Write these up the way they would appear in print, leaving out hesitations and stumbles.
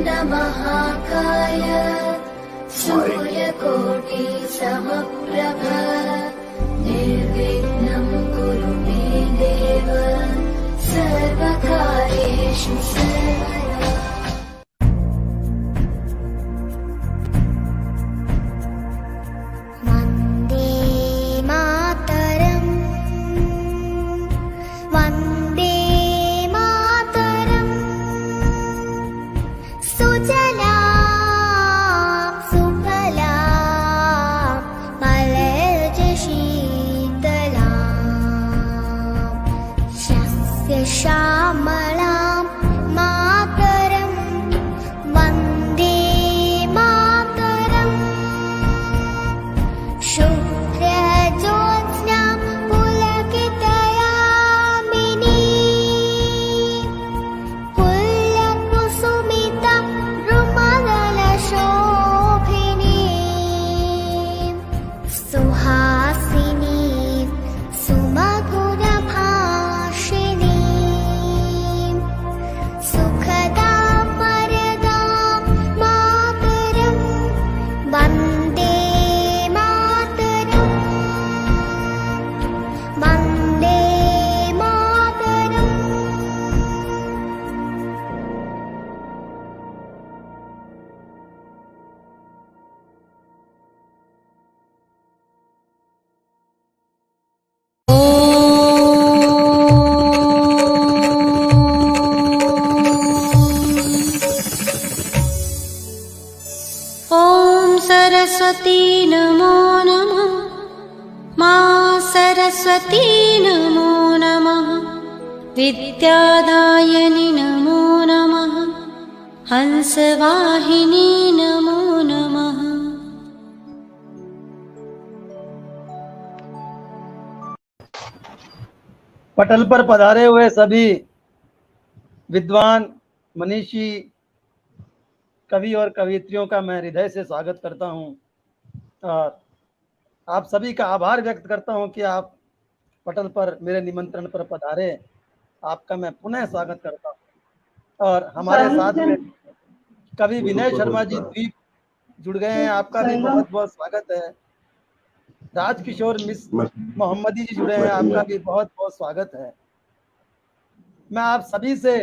महाकाय सूर्यकोटि समप्रभ निर्विघ्नं कुरु मे देव सर्वकार्येषु सर्वदा। वन्दे मातरम् वन्दे मातरम् सुजलां सुफलां मलयज शीतलां शस्य श्यामलां मातरं वन्दे मातरम् शुभ्रज्योत्स्नां पुलकितयामिनीं पुल्लकुसुमितं रुमदलशोभिनीं सुहासिनीं सुमधुरभाषिणीं सुखदां वरदां मातरं वन्दे मातरम् वन्दे मातरम्। ॐ सरस्वती नमो नमः। मां सरस्वती नमो नमः। विद्यादायिनी नमो नमः। हंसवाहिनी नमो नमः। पटल पर पधारे हुए सभी विद्वान मनीषी कवि और कवियत्रियों का मैं हृदय से स्वागत करता हूं और आप सभी का आभार व्यक्त करता हूं कि आप पटल पर मेरे निमंत्रण पर पधारे। आपका मैं पुनः स्वागत करता हूं और हमारे साथ में कवि विनय शर्मा जी द्वीप जुड़ गए हैं। आपका भी बहुत बहुत स्वागत है। राजकिशोर मिश्र मोहम्मदी जी जुड़े हैं। आपका भी बहुत बहुत स्वागत है। मैं आप सभी से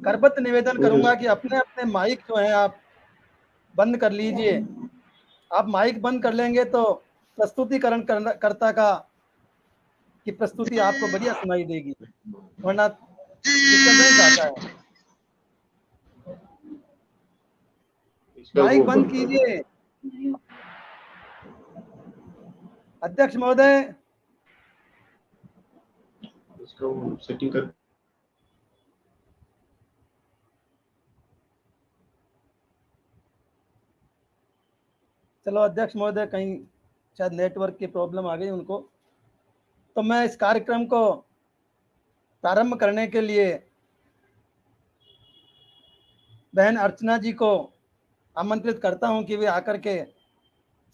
करबद्ध निवेदन करूंगा कि अपने अपने माइक जो हैं आप बंद कर लीजिए। आप माइक बंद कर लेंगे तो प्रस्तुतिकरण कर्ता का की प्रस्तुति आपको बढ़िया सुनाई देगी, वरना डिस्टर्बेंस आता है। माइक बंद कीजिए। अध्यक्ष महोदय, सेटिंग कर। चलो अध्यक्ष महोदय कहीं शायद नेटवर्क की प्रॉब्लम आ गई उनको। तो मैं इस कार्यक्रम को प्रारंभ करने के लिए बहन अर्चना जी को आमंत्रित करता हूं कि वे आकर के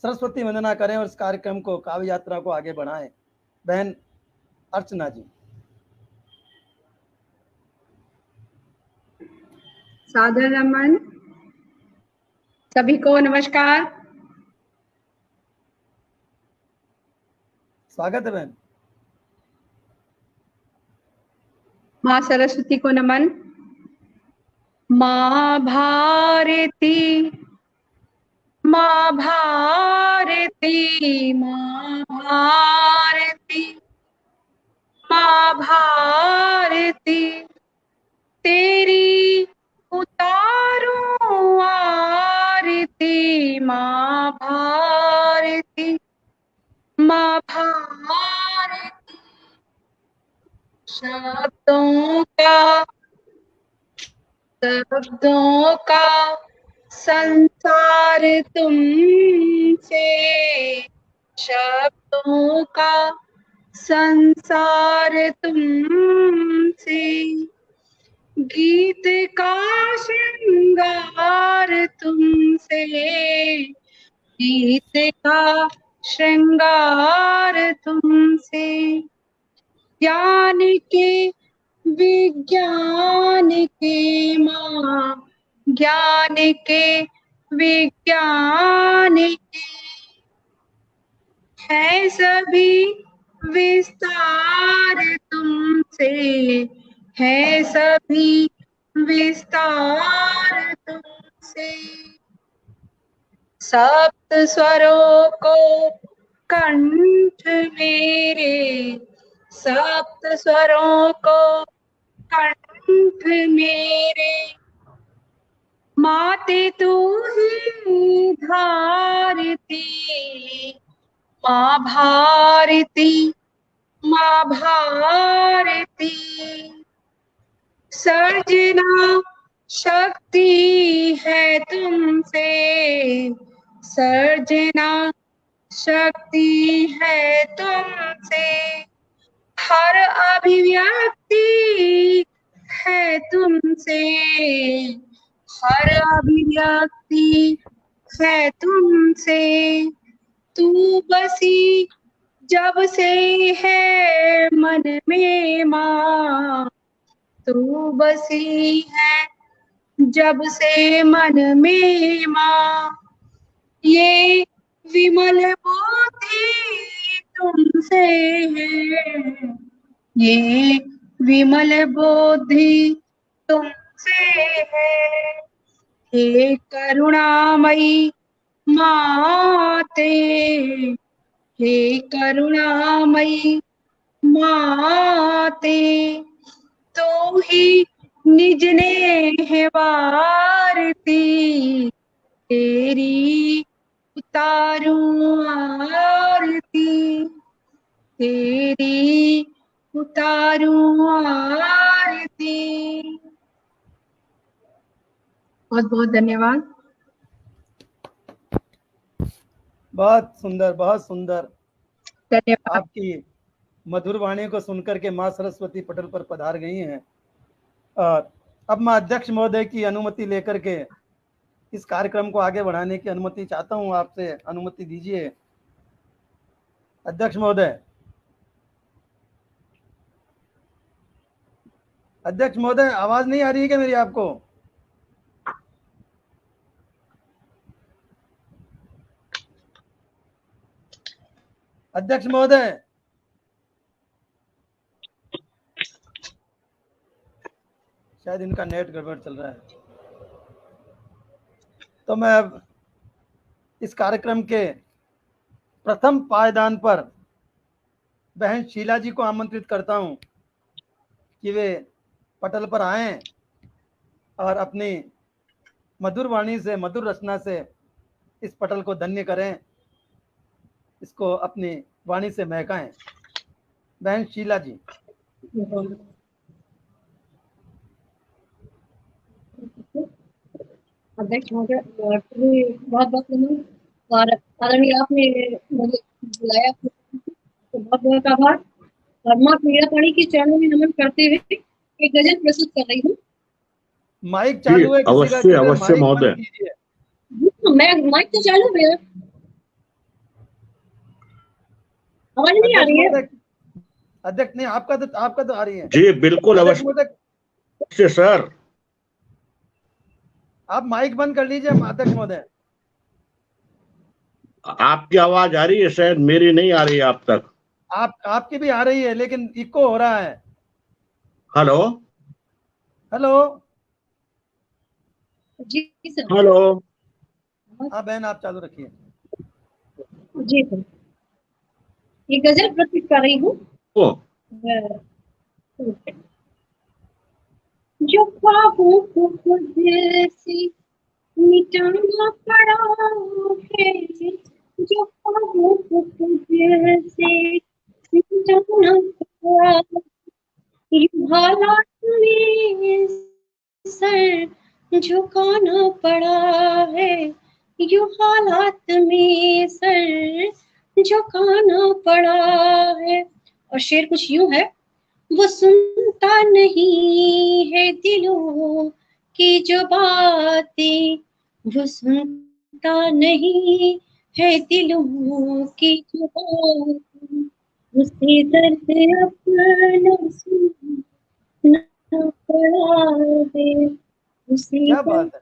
सरस्वती वंदना करें और इस कार्यक्रम को काव्य यात्रा को आगे बढ़ाएं। बहन अर्चना जी। सादर नमन। सभी को नमस्कार। स्वागत है बहन। माँ सरस्वती को नमन। माँ भारती माँ भारती माँ भारती माँ भारती तेरी उतारूं आरती माँ भारती माँ भारती शब्दों का संसार तुमसे शब्दों का संसार तुमसे गीत का श्रृंगार तुमसे गीत का श्रृंगार तुमसे ज्ञान के विज्ञान के माँ ज्ञान के विज्ञान के है सभी विस्तार तुमसे, है सभी विस्तार तुमसे। सप्त स्वरों को कंठ मेरे, सप्त स्वरों को कंठ मेरे, माते तू ही धारती, माँ भारती, माँ भारती। सर्जना शक्ति है तुमसे, सर्जना शक्ति है तुमसे। हर अभिव्यक्ति है तुमसे, हर अभिव्यक्ति है तुमसे। तू बसी जब से है मन में माँ, तू बसी है जब से मन में माँ। ये विमल बुद्धि तुमसे है, ये विमल बुद्धि तुमसे है। हे करुणामयी माते, हे करुणामयी माते, तू ही निज ने है वारती, तेरी उतारूं आरती, तेरी उतारूं आरती। बहुत बहुत धन्यवाद। बहुत सुंदर, बहुत सुंदर। धन्यवाद। आपकी मधुर वाणी को सुनकर के माँ सरस्वती पटल पर पधार गई हैं और अब मैं अध्यक्ष महोदय की अनुमति लेकर के इस कार्यक्रम को आगे बढ़ाने की अनुमति चाहता हूं। आपसे अनुमति दीजिए अध्यक्ष महोदय। अध्यक्ष महोदय, आवाज नहीं आ रही है क्या मेरी आपको? अध्यक्ष महोदय, शायद इनका नेट गड़बड़ चल रहा है। तो मैं अब इस कार्यक्रम के प्रथम पायदान पर बहन शीला जी को आमंत्रित करता हूं कि वे पटल पर आएं और अपनी मधुर वाणी से, मधुर रचना से इस पटल को धन्य करें, इसको अपनी वाणी से महकाएं। बहन शीला जी। अध्यक्ष महोदय, बहुत बहुत धन्यवाद और आदरणीय आपने मुझे बुलाया, तो बहुत बहुत आभार। और माँ मीरापाणी के चरणों में नमन करते हुए एक गजल प्रस्तुत कर रही हूँ। माइक चालू है? अवश्य अवश्य महोदय। मैं माइक तो चालू है, आवाज नहीं आ रही है? अध्यक्ष नहीं, आपका तो आ रही है जी बिल्कुल अवश्य सर। आप माइक बंद कर लीजिए अध्यक्ष महोदय। आपकी आवाज आ रही है, शायद मेरी नहीं आ रही है आप तक। आपकी भी आ रही है लेकिन इको हो रहा है। Hello hello. जी सर। हेलो। हाँ बहन, आप चालू रखिए। जी सर, ये गजल प्रस्तुत कर रही हूँ। जो ख्वाबों को खुद से मिटाना पड़ा है, जो ख्वाबों को खुद से मिटाना पड़ा, यूं हालात में सर झुकाना पड़ा है, यूं हालात में सर झुकाना पड़ा है। और शेर कुछ यूं है, वो सुनता नहीं है दिलों की जो बातें, वो सुनता नहीं है दिलों की जो बातें, उसे दर्द अपना सुनना पड़ा है, उसी क्या बात है।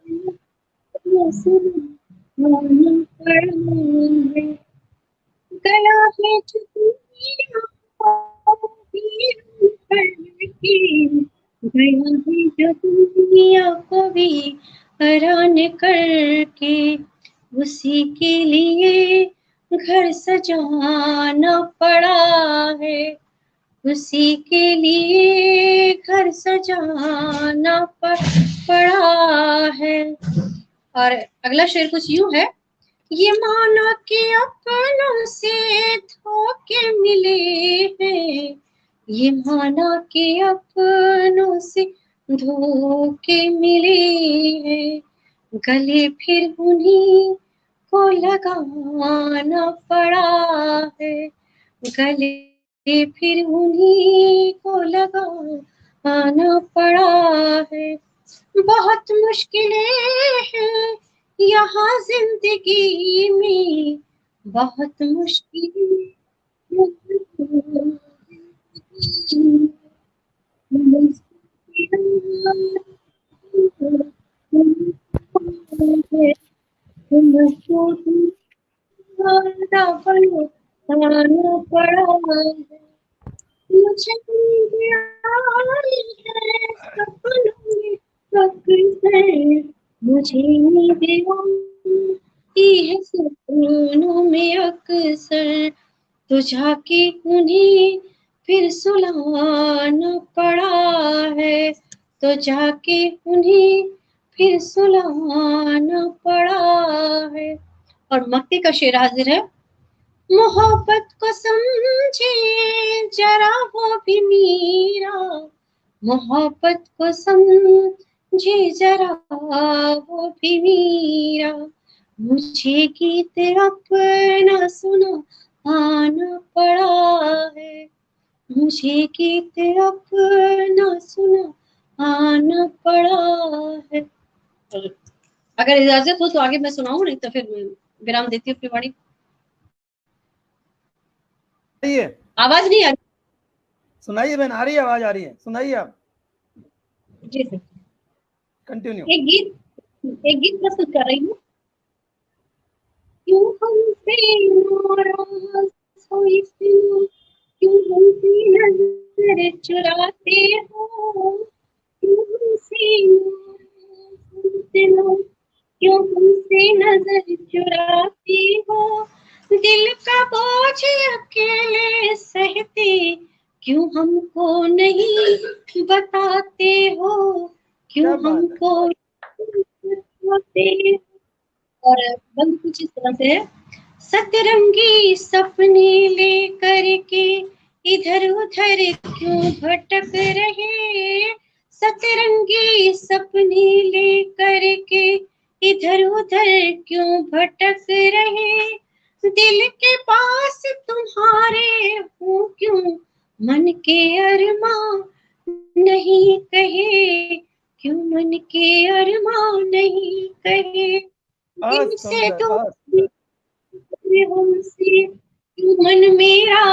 गया है जो दुनिया को भी करके, गया है जो दुनिया को भी हैरान करके, उसी के लिए घर सजाना पड़ा है, उसी के लिए घर सजाना पड़ा है। और अगला शेर कुछ यूं है, ये माना कि अपनों से धोखे मिले हैं, ये माना कि अपनों से धोखे मिले हैं, गले फिर उन्हीं को लगाना पड़ा है, गले फिर उन्हीं को लगाना पड़ा है। बहुत मुश्किलें हैं यहाँ जिंदगी में, बहुत मुश्किलें आना पड़ा है, मुझे नींद आई है सपनों में अक्सर, मुझे नींद आई है सपनों में अक्सर, तो जाके उन्हें फिर सुलाना पड़ा है, तो जाके उन्हें फिर सुलाना पड़ा है। और मक्के का शेर हाजिर है, मोहब्बत को समझे जरा वो भी मीरा, मोहब्बत को समझे जरा वो भी मीरा, मुझे गीत अपना सुना आना पड़ा है, मुझे गीत अपना सुना आना पड़ा है। अगर इजाजत हो तो आगे मैं सुनाऊं, नहीं तो फिर विराम देती हूँ अपनी वाणी। आवाज नहीं आ रही? सुनाइए बहन, आ रही है, आवाज आ रही है, सुनाइए आप। जी सर, कंटिन्यू। एक गीत प्रस्तुत कर रही हूँ। क्यों हमसे नाराज हो इतना, क्यों हमसे नजर चुराते हो, क्यों हमसे नाराज हो इतना, क्यों हमसे नजर चुराते हो, दिल का बोझ अकेले सहते, क्यों हमको नहीं बताते हो, क्यों हमको बताते हो। और बंद कुछ इस तरह से है, सतरंगी सपने लेकर के इधर उधर क्यों भटक रहे, सतरंगी सपने लेकर के इधर उधर क्यों भटक रहे, दिल के पास तुम्हारे हूँ क्यों, मन के अरमां नहीं कहे, क्यों मन के अरमां नहीं कहे, दिल से दूर हमसे क्यों मन मेरा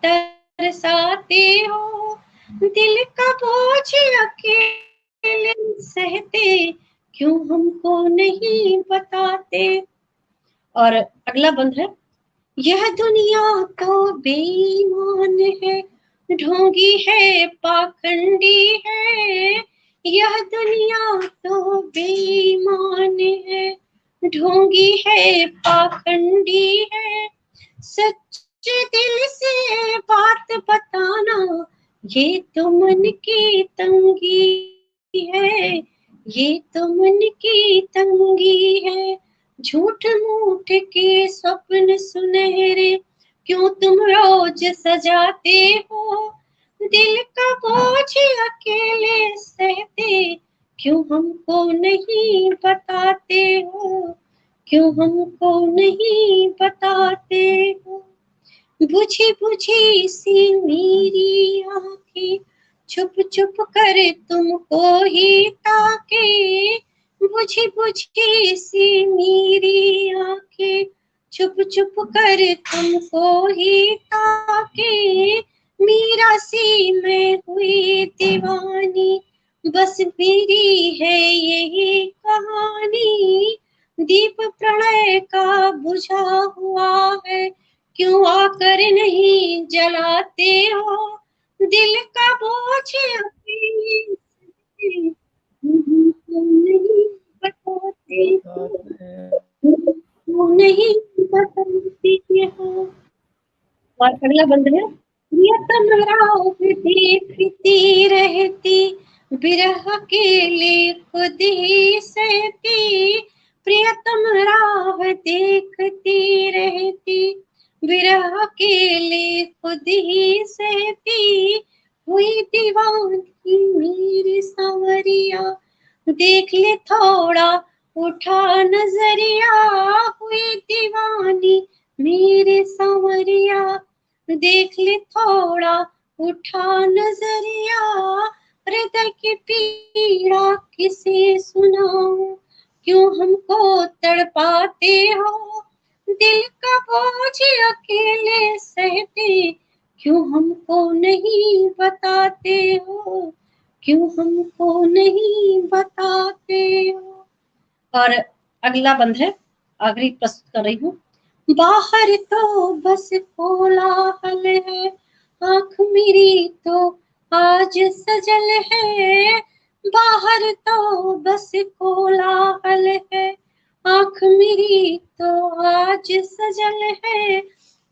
तरसाते हो, दिल का बोझ अकेले सहते, क्यों हमको नहीं बताते। और अगला बंद है, यह दुनिया तो बेईमान है, ढोंगी है पाखंडी है, यह दुनिया तो बेईमान है, ढोंगी है पाखंडी है, सच्चे दिल से बात बताना ये तो मन की तंगी है, ये तो मन की तंगी है, झूठ मूठ के स्वप्न सुनहरे क्यों तुम रोज सजाते हो, दिल का बोझ अकेले सहते, क्यों हमको नहीं बताते हो, क्यों हमको नहीं बताते हो। बुझी बुझी सी मेरी आंखें छुप छुप कर तुमको ही ताके, बुझी बुझी सी मेरी आंखें छुप छुप कर तुमको ही ताके, मीरा सी मैं हुई दीवानी बस मेरी है यही कहानी, दीप प्रणय का बुझा हुआ है, क्यों आकर नहीं जलाते हो दिल का बोझ अपनी, नहीं बताते हो, क्यों नहीं बताते हो। और अगला बंद है, प्रियतम राह देखती रहती, बिरह अकेले खुद ही सहती, प्रियतम राह देखती रहती, बिरह अकेले खुद ही सहती, हुई दीवानी मेरी सांवरिया, देख ले थोड़ा उठा नजरिया, हुई दीवानी मेरे सांवरिया, देख ले थोड़ा उठा नजरिया, हृदय की पीड़ा किसे सुनाऊं, क्यों हमको तड़पाते हो दिल का बोझ अकेले सहते, क्यों हमको नहीं बताते हो, क्यों हमको नहीं बताते हो। और अगला बंद है, आखिरी प्रस्तुत कर रही हूँ। बाहर तो बस कोलाहल है, आँख मेरी तो आज सजल है, बाहर तो बस कोलाहल है, आँख मेरी तो आज सजल है,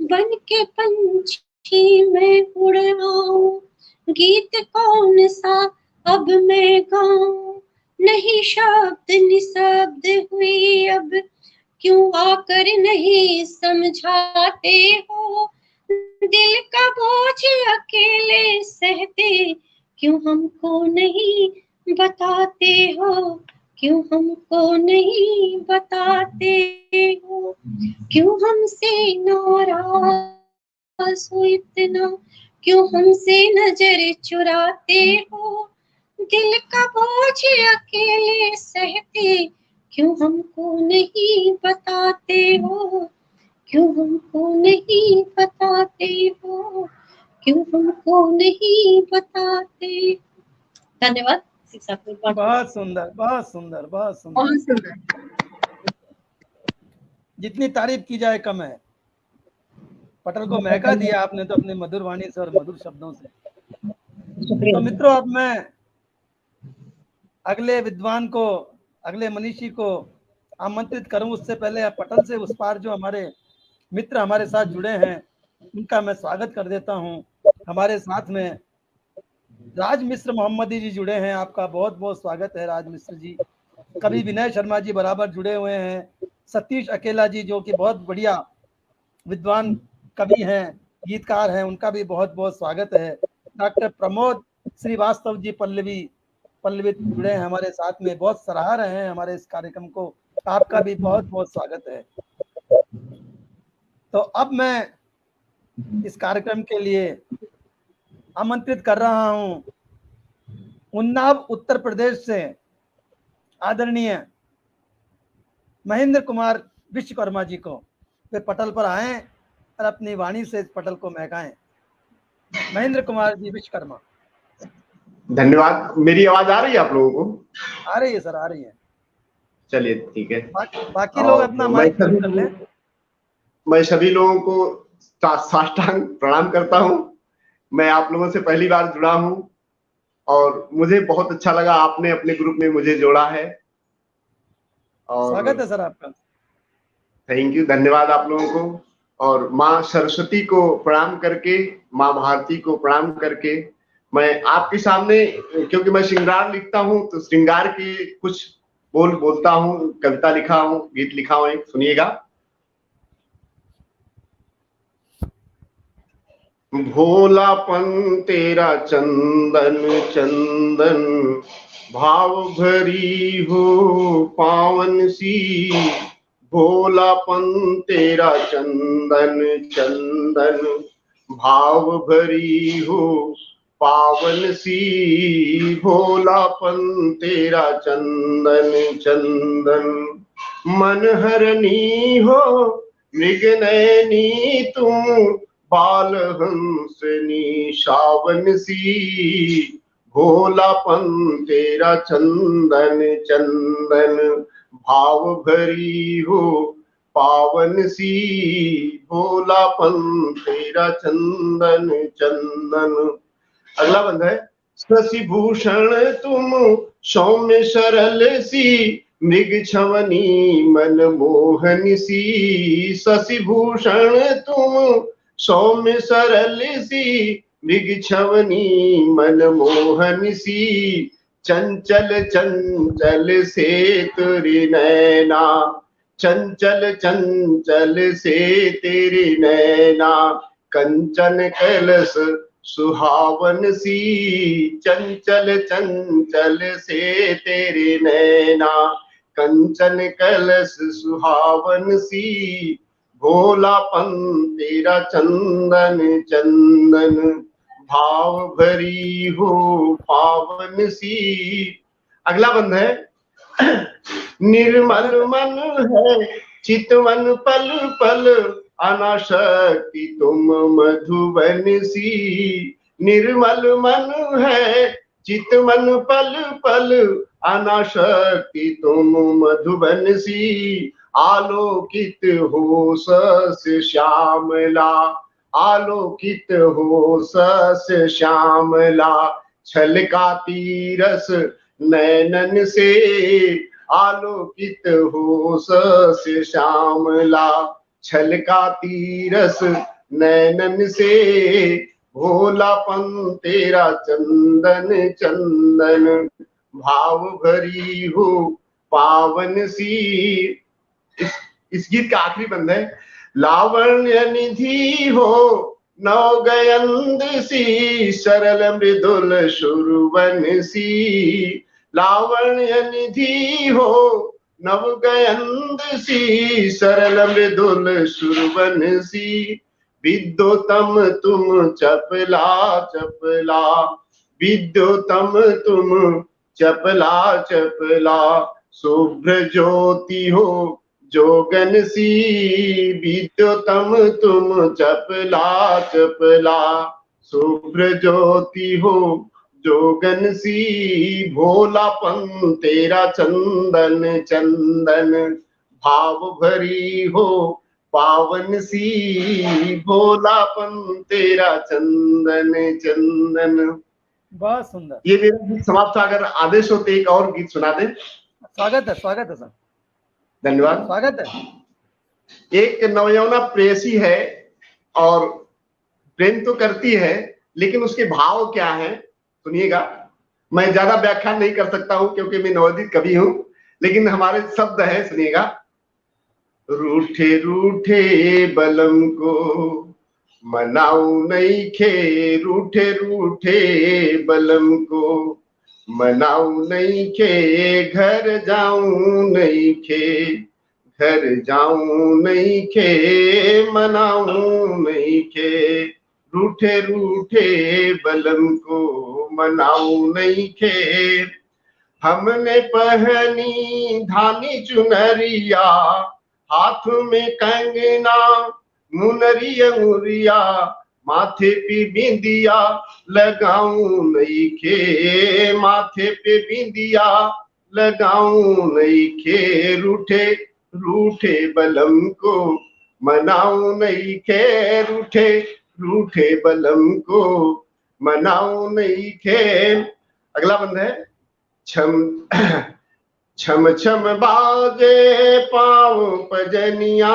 बन के पंछी मैं उड़ आऊं, गीत कौन सा अब मैं गाऊं, नहीं शब्द निशब्द हुई अब, क्यों आकर नहीं समझाते हो दिल का बोझ अकेले सहते, क्यों हमको नहीं बताते हो, क्यों हमको नहीं बताते हो, क्यों हमसे नाराज हो इतना, क्यों हमसे नजर चुराते हो, दिल का बोझ अकेले सहते, क्यों हमको नहीं बताते हो, क्यों हमको नहीं बताते हो, क्यों हमको नहीं बताते। धन्यवाद। शिक्षा को बहुत सुंदर, बहुत सुंदर, बहुत सुंदर। बहुत सुंदर। जितनी तारीफ की जाए कम है। पटल को महका दिया आपने तो अपने मधुर वाणी से और मधुर शब्दों से। तो मित्रों, अब मैं अगले विद्वान को, अगले मनीषी को आमंत्रित करूं, उससे पहले पटल से उस पार जो हमारे मित्र हमारे साथ जुड़े हैं उनका मैं स्वागत कर देता हूं। हमारे साथ में राज मिश्र मोहम्मदी जी जुड़े हैं, आपका बहुत बहुत स्वागत है राज मिश्र जी। कवि विनय शर्मा जी बराबर जुड़े हुए हैं। सतीश अकेला जी जो कि बहुत बढ़िया विद्वान कवि हैं, गीतकार हैं, उनका भी बहुत बहुत स्वागत है। डॉक्टर प्रमोद श्रीवास्तव जी पल्लवित जुड़े हैं हमारे साथ में, बहुत सराह रहे हैं हमारे इस कार्यक्रम को, आपका भी बहुत बहुत स्वागत है। तो अब मैं इस कार्यक्रम के लिए आमंत्रित कर रहा हूं उन्नाव उत्तर प्रदेश से आदरणीय महेंद्र कुमार विश्वकर्मा जी को। वे पटल पर आए और अपनी वाणी से इस पटल को महकाएं। महेंद्र कुमार जी विश्वकर्मा। धन्यवाद। मेरी आवाज आ रही है आप लोगों को? आ रही है सर, आ रही है। चलिए ठीक है। बाकी लोग अपना माइक बंद कर लें। मैं सभी लोगों को साष्टांग प्रणाम करता हूं। मैं आप लोगों से पहली बार जुड़ा हूं और मुझे बहुत अच्छा लगा, आपने अपने ग्रुप में मुझे जोड़ा है। और स्वागत है सर आपका। थैंक यू, धन्यवाद आप लोगों को। और माँ सरस्वती को प्रणाम करके, माँ भारती को प्रणाम करके मैं आपके सामने, क्योंकि मैं श्रृंगार लिखता हूं तो श्रृंगार की कुछ बोलता हूं, कविता लिखा हूं, गीत लिखा हूं, एक सुनिएगा। भोलापन तेरा चंदन चंदन, भाव भरी हो पावन सी, भोलापन तेरा चंदन चंदन, भाव भरी हो पावन सी, भोलापन तेरा चंदन चंदन, मन हरनी हो मृग नयनी तुम, बाल हंसनी शावन सी, भोलापन तेरा चंदन चंदन, भाव भरी हो पावन सी, भोलापन तेरा चंदन चंदन। अगला बंद है, शशि भूषण तुम सौम्य सरल सी, मृग छवनी मन मोहन सी। शशि भूषण तुम सौम्य सरल सी, मृग छवनी मन मोहन सी। चंचल चंचल से तेरी नैना, चंचल चंचल से तेरी नैना, कंचन कलश सुहावन सी। चंचल चंचल से तेरी नैना, कंचन कलश सुहावन सी। भोलापन तेरा चंदन चंदन, भाव भरी हो पावन सी। अगला बंद है, निर्मल मन है चितवन पल पल, अनाशक्ति तुम मधुबन सी। निर्मल मन है चितवन पल पल, अनाशक्ति तुम मधुबन सी। आलोकित हो सस श्यामला, आलोकित हो सस श्यामला, छलकाती रस नैनन से। आलोकित हो सस श्यामला, छलकाती रस नैनन से। भोलापन तेरा चंदन चंदन, भाव भरी हो पावन सी। इस गीत का आखिरी बंद है, लावण्य निधि हो नवगयंद सी, सरल मृदुल सुरवन सी। लावण्य निधि हो नवगयंद सी, सरल मृदुल सुरवन सी। विद्योतम तुम चपला चपला, विद्योतम तुम चपला चपला, शुभ्र ज्योति हो जोगन सी। विद्योतम तुम चपला चपला, शुभ्र ज्योति हो जोगन सी। भोलापन तेरा चंदन चंदन, भाव भरी हो पावन सी। भोलापन तेरा चंदन चंदन। बहुत सुंदर। ये मेरा गीत समाप्त। अगर आदेश हो तो एक और गीत सुना दे। स्वागत है सर। धन्यवाद। स्वागत है। एक नवयौवना प्रेयसी है और प्रेम तो करती है, लेकिन उसके भाव क्या है सुनिएगा। मैं ज्यादा व्याख्यान नहीं कर सकता हूं क्योंकि मैं नवोदित कवि हूं, लेकिन हमारे शब्द है, सुनिएगा। रूठे रूठे बलम को मनाऊ नहीं खे, रूठे रूठे बलम को मनाऊ नहीं खे, घर जाऊं नहीं खे, घर जाऊं नहीं खे, मनाऊ नहीं खे। रूठे रूठे बलम को मनाऊ नहीं खे। हमने पहनी धानी चुनरिया, हाथ में कंगना मुनरी अंगुरिया, माथे पे बिंदिया लगाऊं नहीं खे, माथे पे बिंदिया लगाऊं नहीं खे। रूठे रूठे बलम को मनाऊं नहीं खे, रूठे रूठे बलम को मनाऊं नहीं खे। अगला बंद है, छम छम छम बाजे पाँव पजनिया,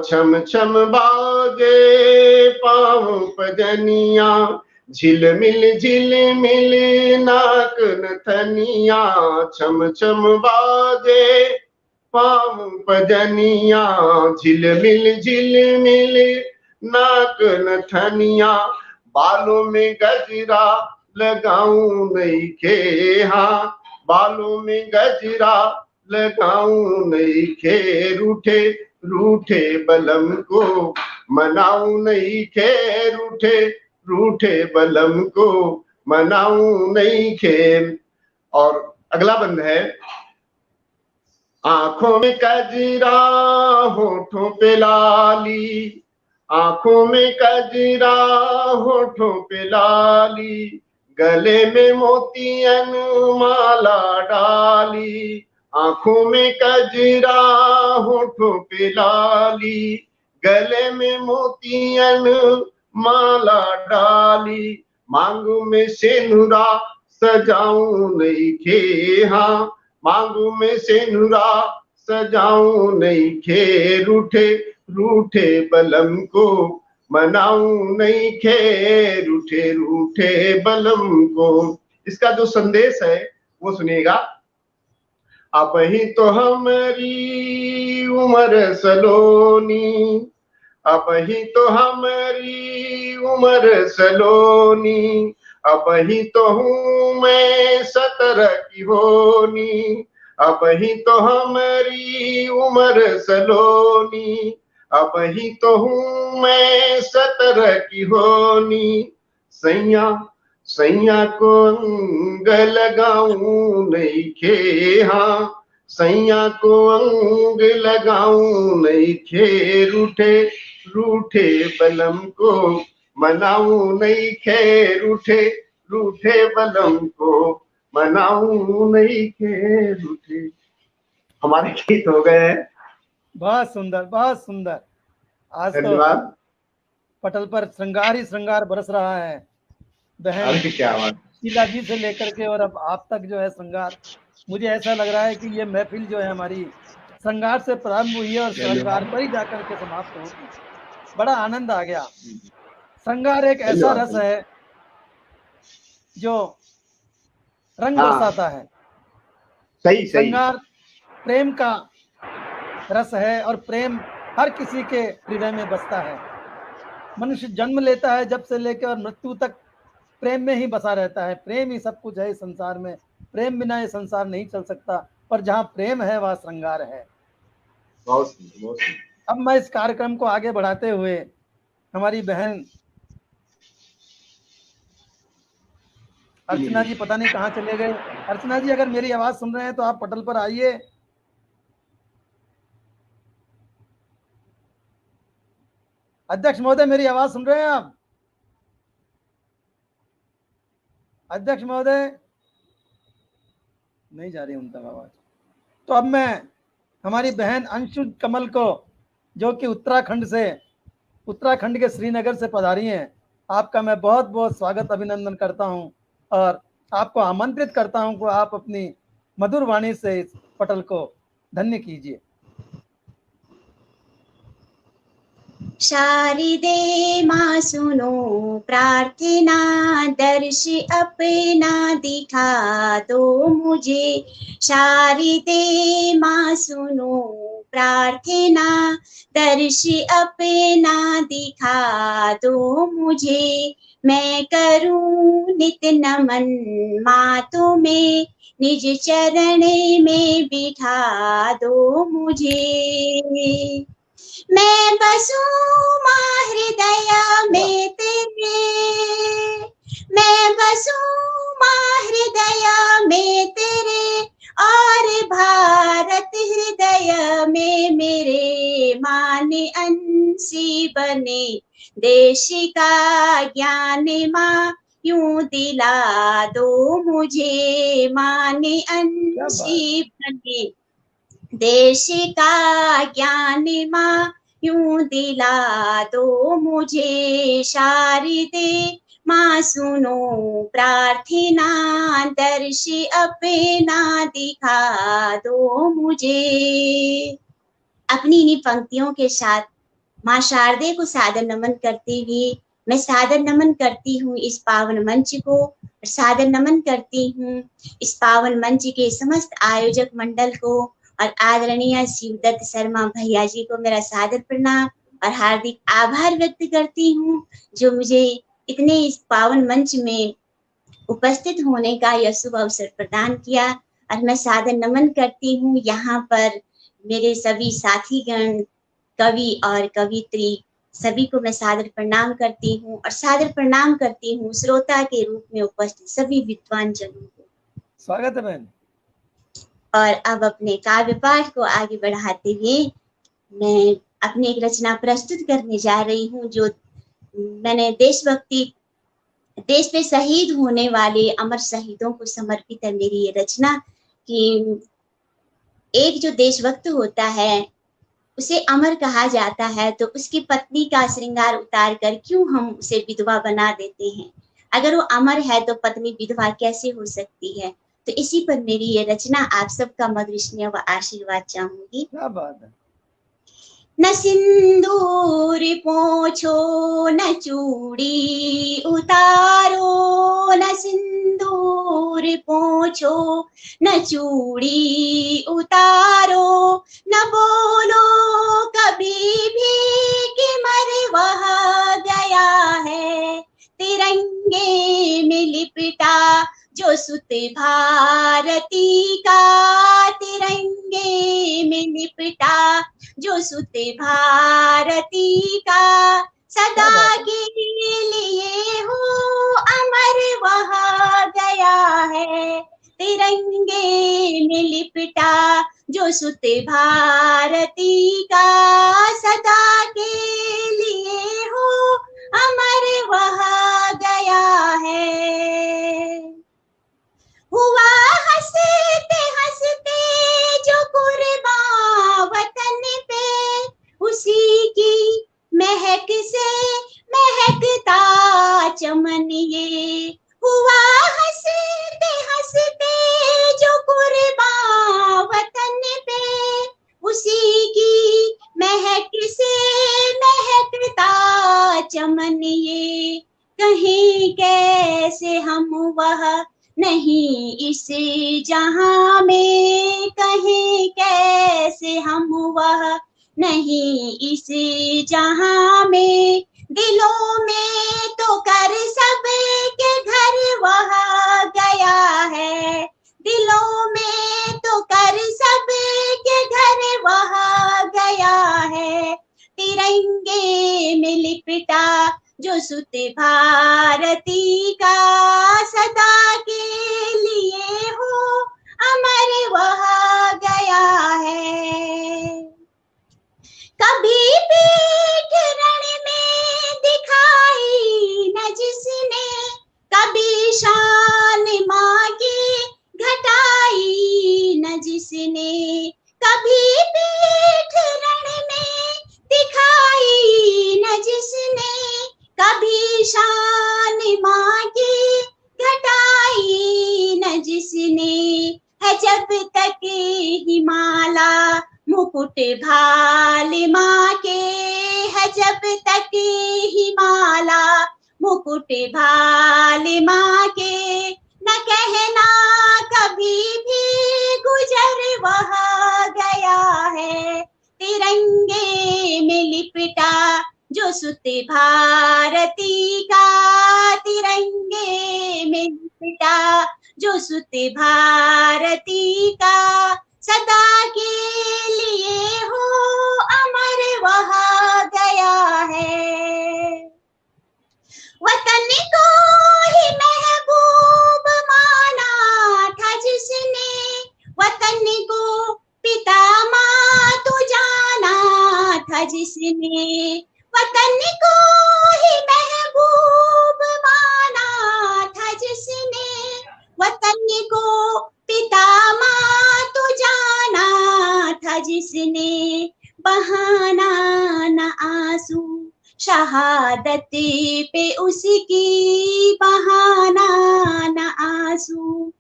छम छम बाजे पाँव पजनिया, झिलमिल नाक नथनिया। छम छम बाजे पाँव पजनिया, झिलमिल नाक नथनिया। बालों में गजरा लगाऊं नहीं खे, हाँ बालों में गजरा लगाऊं नहीं खे। रूठे रूठे बलम को मनाऊं नहीं खे, रूठे रूठे बलम को मनाऊं नहीं खे। और अगला बंद है, आंखों में गजरा होठों पे लाली, आंखों में गजरा होठों पे लाली, गले में मोतियन माला डाली, आंखों में कजरा होठों पे लाली, गले में मोतियन माला डाली, मांगू में सेनुरा सजाऊं नहीं खे, हाँ मांगू में सेनुरा सजाऊं नहीं खे, रूठे रूठे बलम को मनाऊं नहीं खे, रूठे रूठे बलम को। इसका जो संदेश है वो सुनिएगा। अब ही तो हमारी उम्र सलोनी, अब ही तो हमारी उम्र सलोनी, अब ही तो हूँ मैं 17 की होनी, अब ही तो हमारी उम्र सलोनी, अब ही तो हूँ मैं 17 की होनी, सैया सैया को अंग लगाऊं नहीं खे, हाँ सैया को अंग लगाऊं नहीं खे, रूठे रूठे बलम को मनाऊं नहीं खे, रूठे रूठे बलम को मनाऊं नहीं खे, रूठे। हमारे गीत हो गए हैं। बहुत सुंदर, बहुत सुंदर। आज तो धन्यवाद। पटल पर श्रृंगार ही श्रृंगार बरस रहा है। बहन अरे क्या बात। शीला जी से लेकर के और अब आप तक जो है श्रृंगार, मुझे ऐसा लग रहा है कि ये महफिल जो है हमारी श्रृंगार से प्रारंभ हुई है और श्रृंगार पर ही जाकर के समाप्त होगी। बड़ा आनंद आ गया। श्रृंगार एक ऐसा रस है जो रंग बरसाता है। सही सही। श्रृंगार प्रेम का रस है और प्रेम हर किसी के हृदय में बसता है। मनुष्य जन्म लेता है जब से लेकर और मृत्यु तक प्रेम में ही बसा रहता है। प्रेम ही सब कुछ है इस संसार में। प्रेम बिना ये संसार नहीं चल सकता, पर जहाँ प्रेम है वहाँ श्रृंगार है। बहुत सुंदर, बहुत सुंदर। अब मैं इस कार्यक्रम को आगे बढ़ाते हुए हमारी बहन अर्चना जी पता नहीं कहाँ चले गए। अर्चना जी अगर मेरी आवाज सुन रहे हैं तो आप पटल पर आइए। अध्यक्ष महोदय मेरी आवाज सुन रहे हैं आप? अध्यक्ष महोदय नहीं जा रही उनका आवाज। तो अब मैं हमारी बहन अंशु कमल को, जो कि उत्तराखंड के श्रीनगर से पधारी हैं, आपका मैं बहुत बहुत स्वागत अभिनंदन करता हूं और आपको आमंत्रित करता हूं कि आप अपनी मधुर वाणी से इस पटल को धन्य कीजिए। शारदे माँ सुनो प्रार्थना, दर्श अपना दिखा दो मुझे। शारदे माँ सुनो प्रार्थना, दर्श अपना दिखा दो मुझे। मैं करूं नित नमन माँ तुम्हें, निज चरण में बिठा दो मुझे। मैं बसूं माँ हृदय में तेरे, मैं बसूं माँ हृदय में तेरे, और भारत हृदय में मेरे। मान अंशी बने देश का ज्ञान माँ यूं दिला दो मुझे। मान अंशी बने देश का ज्ञान माँ यूं दिला दो मुझे। शारदे माँ सुनो प्रार्थना, दर्श अपना दिखा दो मुझे। अपनी इन्हीं पंक्तियों के साथ माँ शारदे को सादर नमन करते हुए मैं सादर नमन करती हूँ इस पावन मंच को, और सादर नमन करती हूँ इस पावन मंच के समस्त आयोजक मंडल को, और आदरणीय शिवदत्त शर्मा भैया जी को मेरा सादर प्रणाम और हार्दिक आभार व्यक्त करती हूँ, जो मुझे इतने इस पावन मंच में उपस्थित होने का यह शुभ अवसर प्रदान किया। और मैं सादर नमन करती हूँ यहाँ पर मेरे सभी साथीगण, कवि और कवित्री, सभी को मैं सादर प्रणाम करती हूँ, और सादर प्रणाम करती हूँ श्रोता के रूप में उपस्थित सभी विद्वान जनों को। स्वागत है बहन। और अब अपने काव्य पाठ को आगे बढ़ाते हुए मैं अपनी एक रचना प्रस्तुत करने जा रही हूँ, जो मैंने देशभक्ति देश पे शहीद होने वाले अमर शहीदों को समर्पित है मेरी ये रचना। कि एक जो देशभक्त होता है उसे अमर कहा जाता है, तो उसकी पत्नी का श्रृंगार उतार कर क्यों हम उसे विधवा बना देते हैं। अगर वो अमर है तो पत्नी विधवा कैसे हो सकती है। तो इसी पर मेरी ये रचना, आप सबका मधुर स्नेह व आशीर्वाद चाहूंगी। क्या बात है। न सिंदूर पोछो न चूड़ी उतारो, न सिंदूर पोछो न चूड़ी उतारो, न बोलो कभी भी कि मरवा गया है, तिरंगे में लिपटा जो सुत भारती का, तिरंगे में लिपटा जो सुत भारती का, सदा के लिए हो अमर वह गया है, तिरंगे में लिपटा जो सुत भारती का, सदा के लिए हो अमर वह गया है। हुआ हंसते हंसते जो कुर्बान वतन पे, उसी की महक से महकता चमन ये। हुआ हंसते हंसते जो कुर्बान वतन पे, उसी की महक से महकता चमन ये। कहीं कैसे हम वह नहीं इस जहां में, कहीं कैसे हम वह नहीं इस जहां में, दिलों में तो कर सब के घर वह गया है, दिलों में तो कर सब के घर वह गया है, तिरंगे में लिपटा जो सुत भारती का, सदा के लिए हो अमर वह गया है। कभी पीठ रण में दिखाई न जिसने, कभी शान माँ की घटाई न जिसने, कभी पीठ रण में दिखाई न जिसने, कभी शान माँ की घटाई न जिसने, है जब तक हिमाला मुकुट भाल माँ के, है जब तक हिमाला मुकुट भाल माँ के, न कहना कभी भी गुजर वह गया है, तिरंगे में लिपटा जो सुत भारती का, तिरंगे में लिपटा जो सुत भारती का, सदा के लिए हो अमर वह गया है। वतन को ही महबूब माना था जिसने, वतन को पिता माँ जाना था जिसने, वतन को ही महबूब माना था जिसने, वतन को पिता माँ जाना था जिसने, बहाना न आंसू शहादत पे उसकी, बहाना न आंसू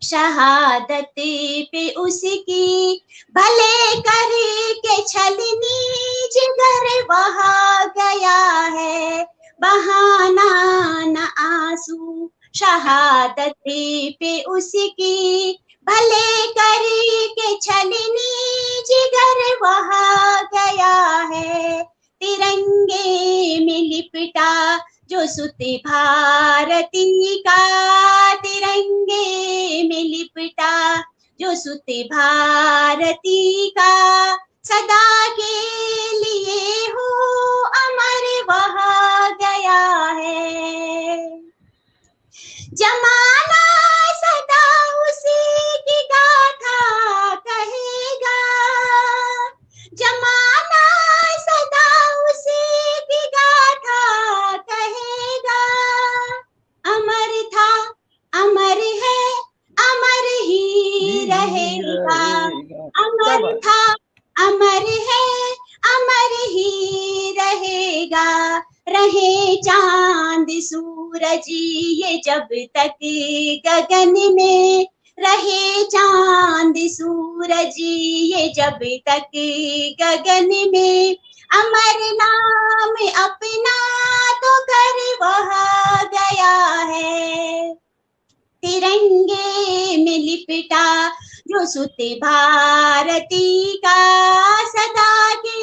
शहादत पे उसकी, भले करके छलनी जिगर वह गया है, बहाना न आंसू शहादत पे उसकी, भले करके छलनी जिगर वह गया है, तिरंगे में लिपटा जो सुत भारती का, तिरंगे में लिपटा जो सुत भारती का, सदा के लिए हो अमर वह गया है। जमाना सदा उसी की गाथा कहेगा, जमाना सदा उसी की गाथा कहेगा, रहेगा। क्या अमर बात। था, अमर है, अमर ही रहेगा। रहे चांद सूरज ये जब तक गगन में, रहे चांद सूरज ये जब तक गगन में। अमर नाम अपना तो घर वह गया है। तिरंगे में लिपटा जो सुत भारती का, सदा के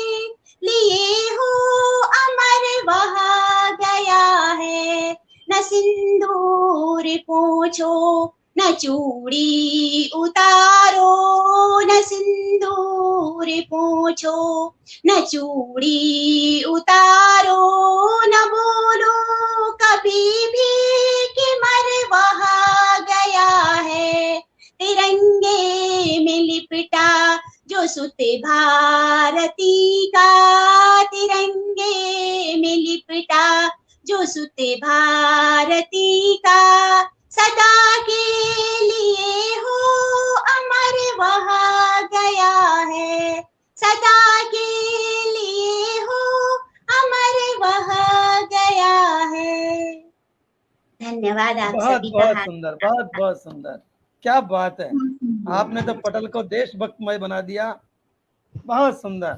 लिए हो अमर वह गया है। न सिंदूर पोंछो, न चूड़ी उतारो, न सिंदूर पोंछो, न चूड़ी उतारो। न बोलो कभी भी कि मर वह गया है। तिरंगे में लिपटा जो सुत भारती का, तिरंगे में लिपटा जो सुत भारती का, सदा के लिए हो अमर वह गया है। सदा के लिए हो अमर वह गया है। धन्यवाद आप बहुत सभी बहुत का। सुंदर, बहुत बहुत सुंदर। क्या बात है, आपने तो पटल को देशभक्तमय बना दिया। बहुत सुंदर।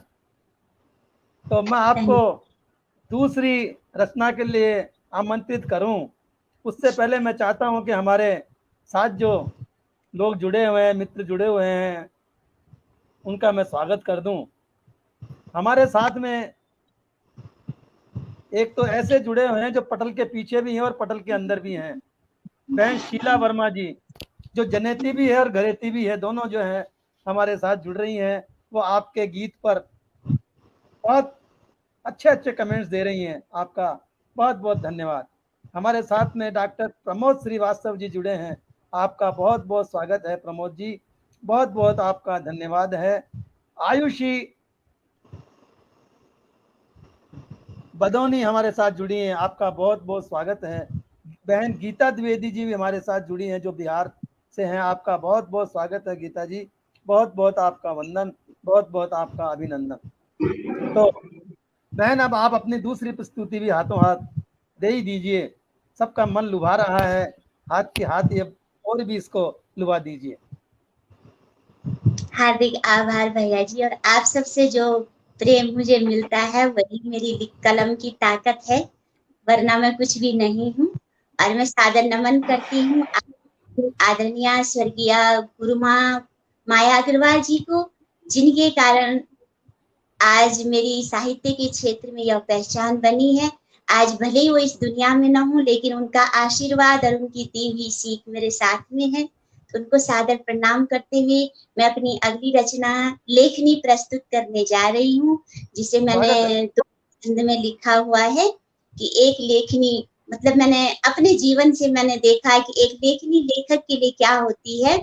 तो मैं आपको दूसरी रचना के लिए आमंत्रित करूं, उससे पहले मैं चाहता हूं कि हमारे साथ जो लोग जुड़े हुए हैं, मित्र जुड़े हुए हैं, उनका मैं स्वागत कर दूं। हमारे साथ में एक तो ऐसे जुड़े हुए हैं जो पटल के पीछे भी हैं और पटल के अंदर भी हैं। बहन शीला वर्मा जी, जो जनेती भी है और घरेती भी है, दोनों जो है हमारे साथ जुड़ रही हैं। वो आपके गीत पर बहुत अच्छे अच्छे कमेंट्स दे रही हैं। आपका बहुत बहुत धन्यवाद। हमारे साथ में डॉक्टर प्रमोद श्रीवास्तव जी जुड़े हैं। आपका बहुत बहुत स्वागत है प्रमोद जी, बहुत बहुत आपका धन्यवाद है। आयुषी बदौनी हमारे साथ जुड़ी हैं, आपका बहुत बहुत स्वागत है। बहन गीता द्विवेदी जी भी हमारे साथ जुड़ी हैं, जो बिहार से हैं। आपका बहुत बहुत स्वागत है गीता जी, बहुत बहुत आपका वंदन, बहुत बहुत आपका अभिनंदन। तो बहन, अब आप अपनी दूसरी प्रस्तुति भी हाथों हाथ दे ही दीजिए। सबका मन लुभा रहा है, हाथ के हाथ ये और भी इसको लुभा दीजिए। हार्दिक आभार भैया जी। और आप सबसे जो प्रेम मुझे मिलता है वही मेरी कलम की ताकत है, वरना मैं कुछ भी नहीं हूँ। और मैं सादर नमन करती हूँ आदरणीय स्वर्गीय गुरुमा माया अग्रवाल जी को, जिनके कारण आज मेरी साहित्य के क्षेत्र में यह पहचान बनी है। आज भले ही वो इस दुनिया में न हो, लेकिन उनका आशीर्वाद और उनकी दी हुई सीख मेरे साथ में है। तो उनको सादर प्रणाम करते हुए मैं अपनी अगली रचना लेखनी प्रस्तुत करने जा रही हूँ, जिसे मैंने दो छंद में लिखा हुआ है कि एक लेखनी, मतलब मैंने अपने जीवन से मैंने देखा है कि एक लेखनी लेखक के लिए क्या होती है।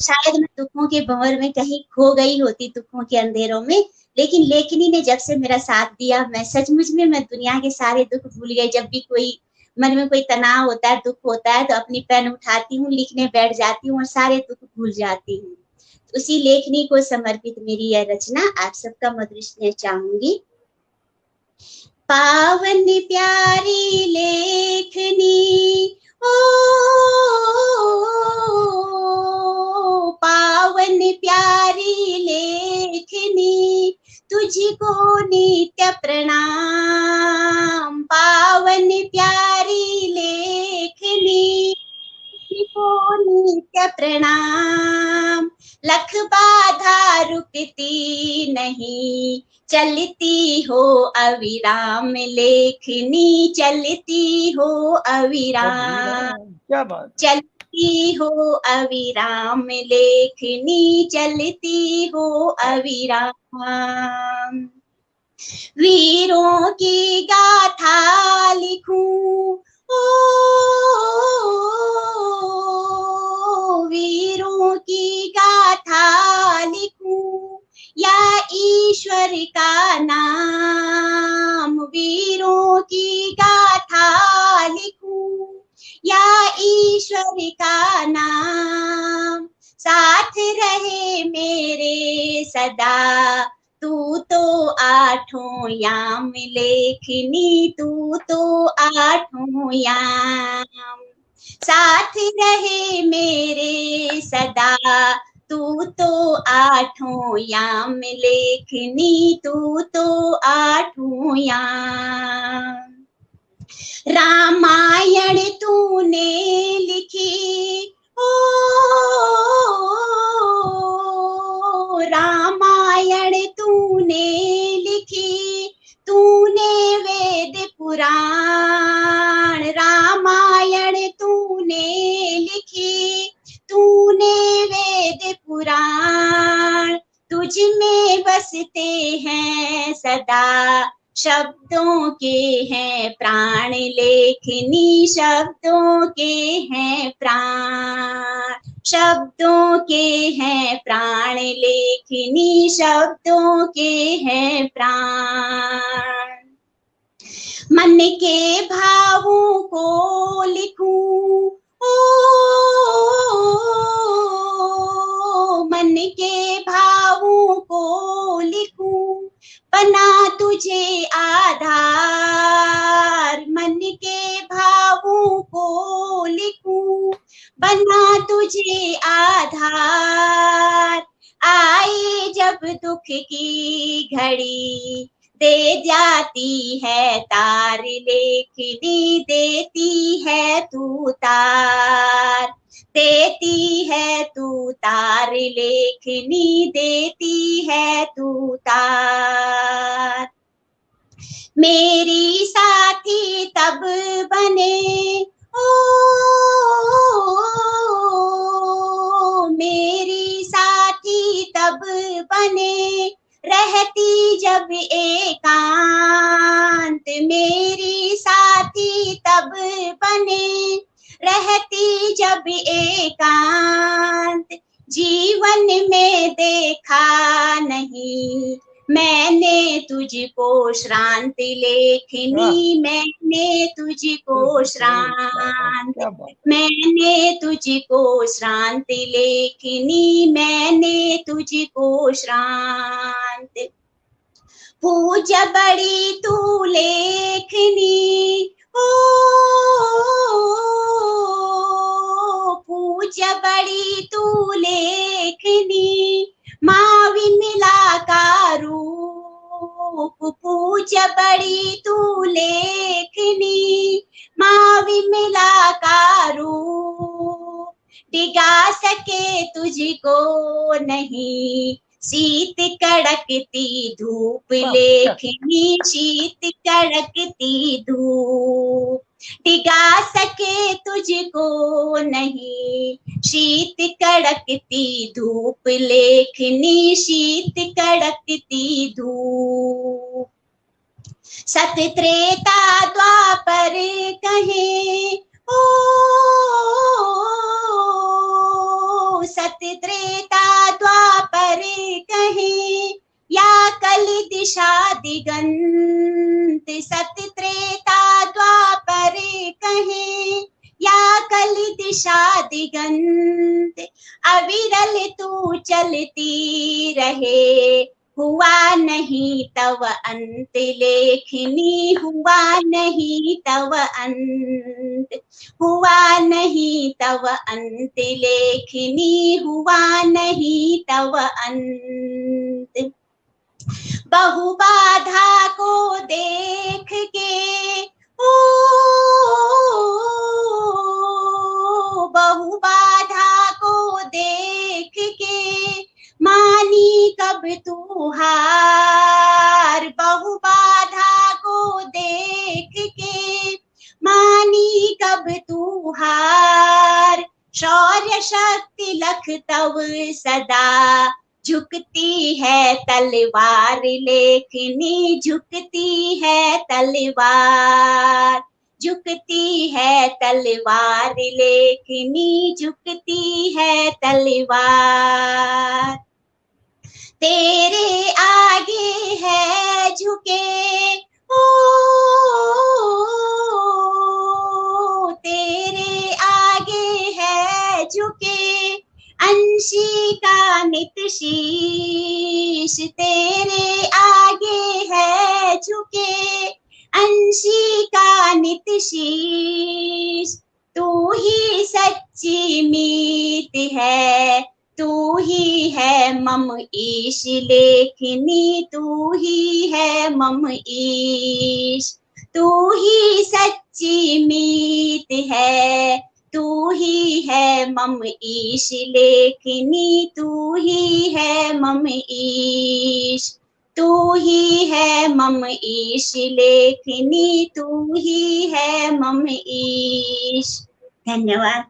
शायद मैं दुखों के भंवर में कहीं खो गई होती, दुखों के अंधेरों में, लेकिन लेखनी ने जब से मेरा साथ दिया, मैं सचमुच में मैं दुनिया के सारे दुख भूल गई। जब भी कोई मन में कोई तनाव होता है, दुख होता है, तो अपनी पेन उठाती हूँ, लिखने बैठ जाती हूँ और सारे दुख भूल जाती हूँ। तो उसी लेखनी को समर्पित मेरी यह रचना आप सबका मधुर स्नेह चाहूंगी। पावन प्यारी लेखनी ओ, पावन प्यारी लेखनी तुझको नित्य प्रणाम। पावन प्यारी लेखनी तुझको नित्य प्रणाम। लख बाधा रुकती नहीं, चलती हो अविराम लेखनी, चलती हो अविराम। क्या बात। चलती हो अविराम लेखनी, चलती हो अविराम। वीरों की गाथा लिखूं, ओ वीरों की गाथा लिखूं या ईश्वर का नाम। वीरों की गाथा लिखूं या ईश्वर का नाम। साथ रहे रहे मेरे सदा, तू तो आठों याम लेखनी, तू तो आठों याम। साथ रहे मेरे सदा, तू तो आठों याम लेखनी, तू तो आठों याम। रामायण तूने लिखी, ओ रामायण तूने लिखी, तूने वेद पुराण। रामायण तूने लिखी, तूने वेद पुराण। तुझ में बसते हैं सदा, शब्दों के हैं प्राण लेखनी, शब्दों के हैं प्राण। शब्दों के हैं प्राण लेखनी, शब्दों के हैं प्राण। मन के भावों को लिखूं, ओ मन के भावों को लिखूं, बना तुझे आधार। मन के भावों को लिखूं, बना तुझे आधार। आए जब दुख की घड़ी, दे जाती है तार लेखनी, देती है तू तार। देती है तू तार लेखनी, देती है तू तार। मेरी साथी तब बने, ओ मेरी साथी तब बने, रहती जब एकांत। मेरी साथी तब बने, रहती जब एकांत। जीवन में देखा नहीं मैंने तुझको श्रांति लेखनी, मैंने तुझको श्रांति, मैंने तुझको श्रांति लेखनी, मैंने तुझको श्रांति। पूजा बड़ी तू लेखनी, ओ पूजा बड़ी तू लेखनी, माँ विमला का रूप। पूजा बड़ी तू लेखनी, माँ विमला का रूप। डिगा सके तुझको नहीं शीत कड़कती धूप लेखनी, शीत कड़कती धूप। डिगा सके तुझको नहीं शीत कड़कती धूप लेखनी, शीत कड़कती धूप। सत त्रेता द्वापर कहे, ओ सत त्रेता द्वापर कहे, या कल दिशा दिगंत। सत त्रेता द्वापर कहे, या कल दिशा दिगंत। अविरल तू चलती रहे, हुआ नहीं तव अंत लेखनी, हुआ नहीं तव अंत। हुआ नहीं तव अंत लेखनी, हुआ नहीं तव अंत। बहु बाधा को देख के, ओ बहु बाधा को देख के, मानी कब तू हार। बहु बाधा को देख के, मानी कब तू हार। शौर्य शक्ति लख तव सदा, झुकती है तलवार लेखनी, झुकती है तलवार। झुकती है तलवार लेखनी, झुकती है तलवार। तेरे आगे है झुके, ओ तेरे आगे है झुके, अंशी का नित शीश तेरे आगे है झुके, अंशी का नित शीश। तू ही सच्ची मीत है, तू ही है मम ईश लेखनी, तू ही है मम ईश। तू ही सच्ची मीत है, तू ही है मम ईश लेखनी, तू ही है मम ईश। तू ही है मम ईश लेखनी, तू ही है मम ईश। धन्यवाद।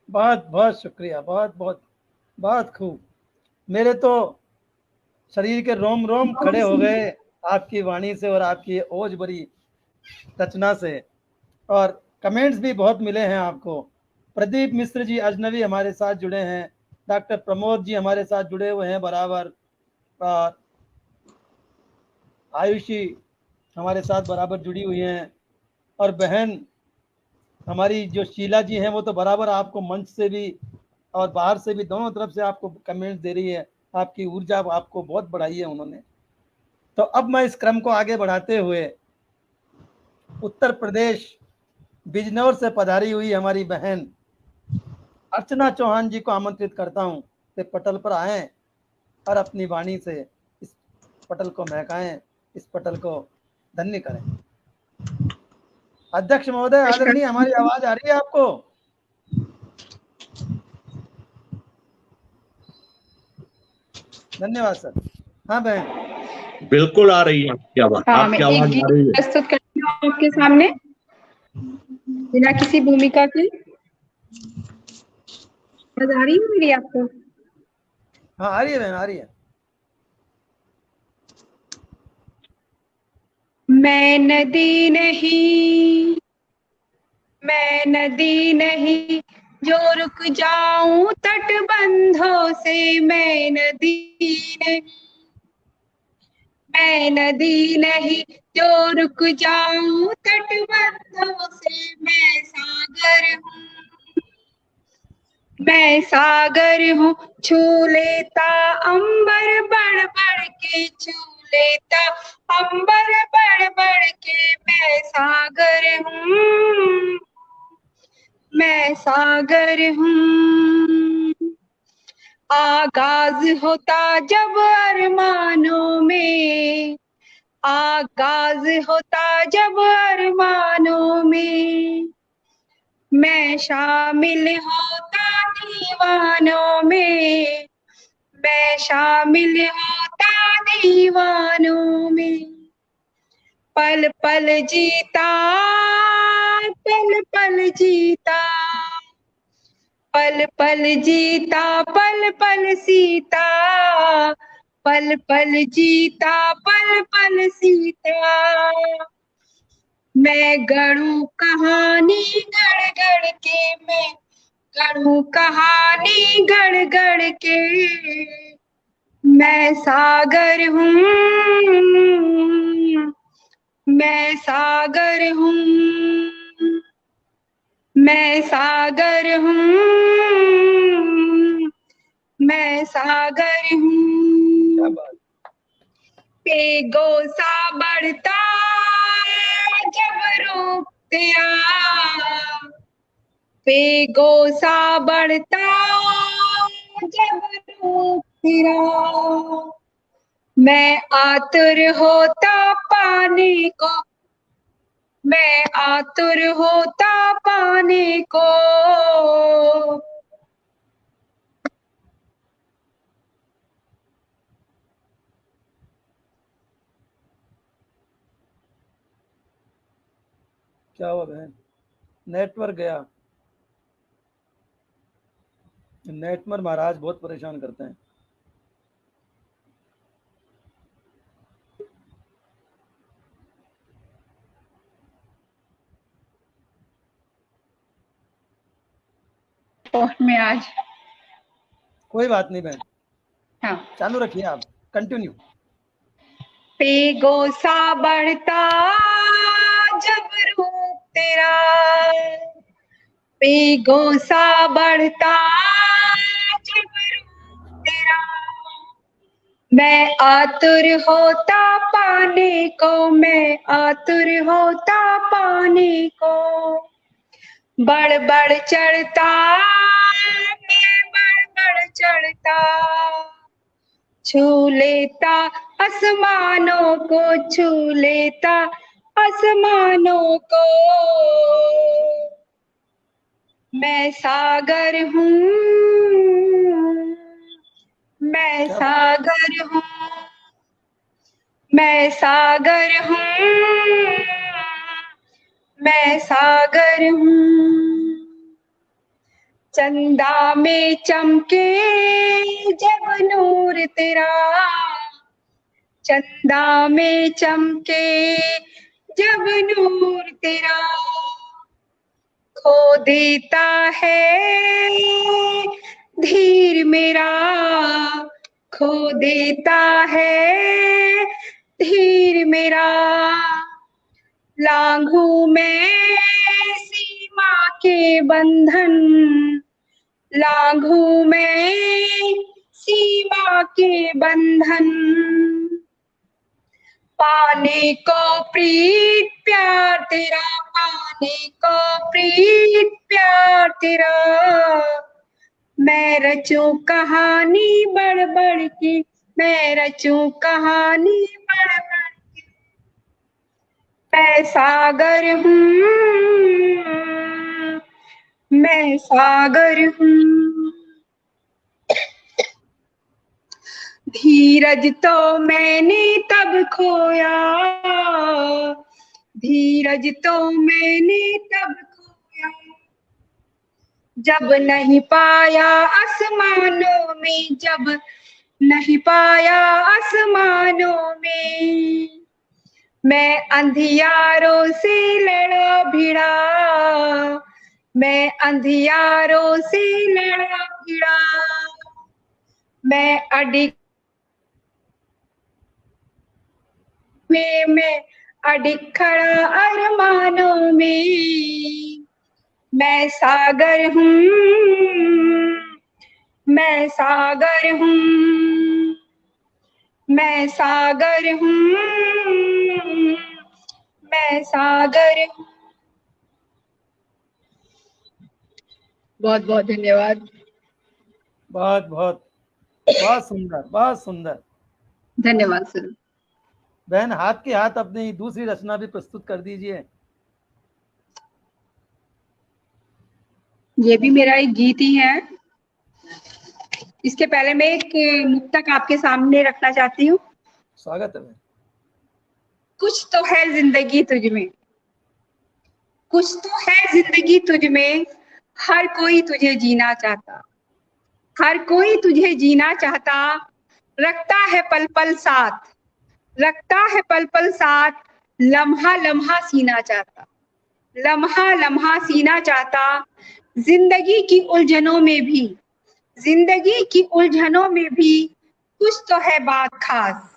बहुत बहुत शुक्रिया, बहुत बहुत बहुत खूब। मेरे तो शरीर के रोम रोम खड़े हो गए आपकी वाणी से और आपकी ओज भरी रचना से। और कमेंट्स भी बहुत मिले हैं आपको। प्रदीप मिश्र जी अजनबी हमारे साथ जुड़े हैं, डॉक्टर प्रमोद जी हमारे साथ जुड़े हुए हैं बराबर, और आयुषी हमारे साथ बराबर जुड़ी हुई हैं, और बहन हमारी जो शीला जी हैं वो तो बराबर आपको मंच से भी और बाहर से भी दोनों तरफ से आपको कमेंट्स दे रही है। आपकी ऊर्जा आपको बहुत बढ़ाई है उन्होंने। तो अब मैं इस क्रम को आगे बढ़ाते हुए उत्तर प्रदेश बिजनौर से पधारी हुई हमारी बहन अर्चना चौहान जी को आमंत्रित करता हूं कि पटल पर आएं और अपनी वाणी से इस पटल को महकाएं, इस पटल को धन्य करें। अध्यक्ष महोदय आदरणीय, हमारी आवाज आ रही है आपको? धन्यवाद सर। हाँ बहन, बिल्कुल आ रही है आपकी आवाज। हाँ, मैं आपकी एक आवाज गीत आ रही है। प्रस्तुत करती हूँ आपके सामने बिना किसी भूमिका के। आवाज आ रही है मेरी आपको? हाँ आ रही है बहन, आ रही है। मैं नदी नहीं, मैं नदी नहीं जो रुक जाऊं तटबंधों से, मैं नदी नहीं, मैं नदी नहीं जो रुक जाऊं तटबंधों से, मैं सागर हूँ, मैं सागर हूँ। छू लेता अंबर बढ़ बढ़ के, छू लेता अंबर बढ़ बढ़ के, मैं सागर हूँ, मैं सागर हूँ। आगाज होता जब अरमानों में, आगाज होता जब अरमानों में, मैं शामिल होता दीवानों में, मैं शामिल होता दीवानों में। पल पल जीता, पल पल जीता, पल पल जीता, पल पल सीता, पल पल जीता, पल पल सीता। मैं गढ़ूं कहानी गढ़ गढ़ के, मैं गढ़ूं कहानी गढ़ गढ़ के, मैं सागर हूँ, मैं सागर हूँ, मैं सागर हूँ, मैं सागर क्या हूँ। बात। पेगो सा बढ़ता जब रूप तेरा, पेगो सा बढ़ता जब रूप तेरा, मैं आतुर होता पाने को, मैं आतुर होता पाने को, क्या हुआ बहन? नेटवर्क गया। नेटवर्क महाराज बहुत परेशान करते हैं। पोस्ट में आज। कोई बात नहीं बहन, हाँ, चालू रखिए आप, कंटिन्यू। पेगो सा बढ़ता जब रूप तेरा, पेगो सा बढ़ता जब मैं आतुर होता पाने को, मैं आतुर होता पाने को, बढ़ बढ़ चढ़ता, मैं बढ़ बढ़ चढ़ता, छू लेता आसमानों को, छू लेता आसमानों को। मैं सागर हूँ, मैं सागर हूँ, मैं सागर हूँ, मैं सागर हूँ। चंदा में चमके जब नूर तेरा, चंदा में चमके जब नूर तेरा, खो देता है धीर मेरा, खो देता है धीर मेरा। लांघू मैं सीमा के बंधन, लांघू मैं सीमा के बंधन। पाने को प्रीत प्यार तेरा, पाने को प्रीत प्यार तेरा। मैं रचूं कहानी बढ़ बढ़ के, मैं रचूं कहानी बढ़ बढ़ के। मैं सागर हूँ, मैं सागर हूँ। धीरज तो मैंने तब खोया, धीरज तो मैंने तब खोया, जब नहीं पाया आसमानों में, जब नहीं पाया आसमानों में। मैं अंधियारों से लड़ा भिड़ा, मैं अंधियारों से लड़ा भिड़ा। मैं अडिग में, मैं अडिग खड़ा अरमानों में। मैं सागर हूँ, मैं सागर हूँ, मैं सागर हूँ, मैं सागर हूँ। बहुत बहुत धन्यवाद। बहुत बहुत बहुत सुंदर, बहुत सुंदर। धन्यवाद सर। बहन, हाथ के हाथ अपनी दूसरी रचना भी प्रस्तुत कर दीजिए। ये भी मेरा एक गीत ही है। इसके पहले मैं एक मुक्तक आपके सामने रखना चाहती हूँ। स्वागत है बहन। कुछ तो है जिंदगी तुझ में, कुछ तो है जिंदगी तुझ में, हर कोई तुझे जीना चाहता, हर कोई तुझे जीना चाहता। रखता है पल पल साथ, रखता है पल पल साथ, लम्हा लम्हा सीना चाहता, लम्हा लम्हा सीना चाहता। जिंदगी की उलझनों में भी, जिंदगी की उलझनों में भी कुछ तो है बात खास,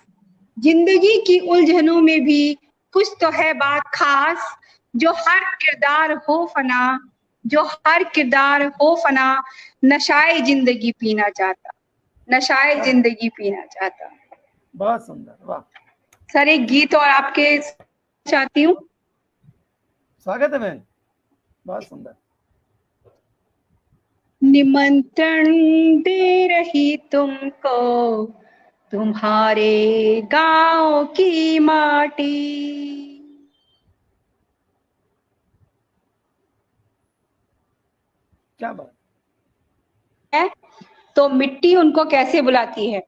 जिंदगी की उलझनों में भी कुछ तो है बात खास। जो हर किरदार हो फना, जो हर किरदार हो फना, नशाए जिंदगी पीना चाहता, नशाए जिंदगी पीना चाहता। बहुत सुंदर, वाह। सर एक गीत और आपके चाहती हूँ। स्वागत है बहन, बहुत सुंदर। निमंत्रण दे रही तुमको तुम्हारे गांव की माटी, क्या बात है तो मिट्टी उनको कैसे बुलाती है।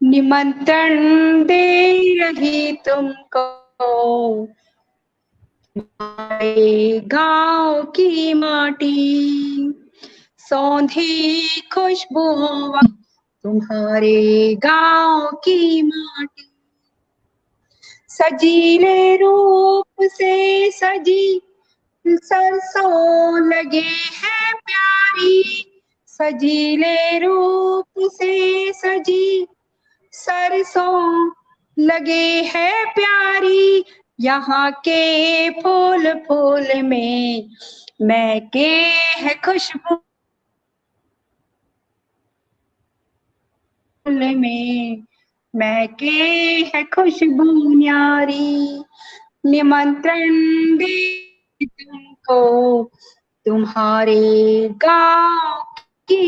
निमंत्रण दे रही तुमको तुम्हारे गांव की माटी, सौंधी खुशबुओं तुम्हारे गांव की माटी। सजीले रूप से सजी सरसों लगे हैं प्यारी, सजीले रूप से सजी सरसों लगे हैं प्यारी। यहाँ के फूल फूल में महके है खुशबू में, महके है खुशबू न्यारी, निमंत्रण दे तुमको तुम्हारे गांव की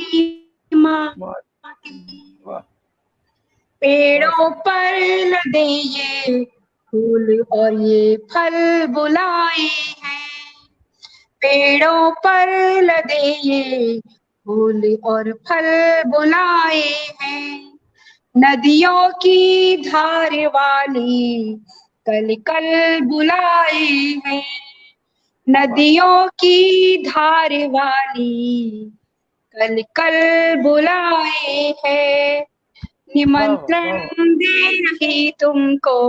माटी। वाह पेड़ों पर लदे ये फूल और ये फल बुलाए हैं, पेड़ों पर लदे ये फूल और फल बुलाए हैं। नदियों की धार वाली कल कल बुलाए हैं, नदियों की धार वाली कल कल बुलाए हैं। निमंत्रण दे रही तुमको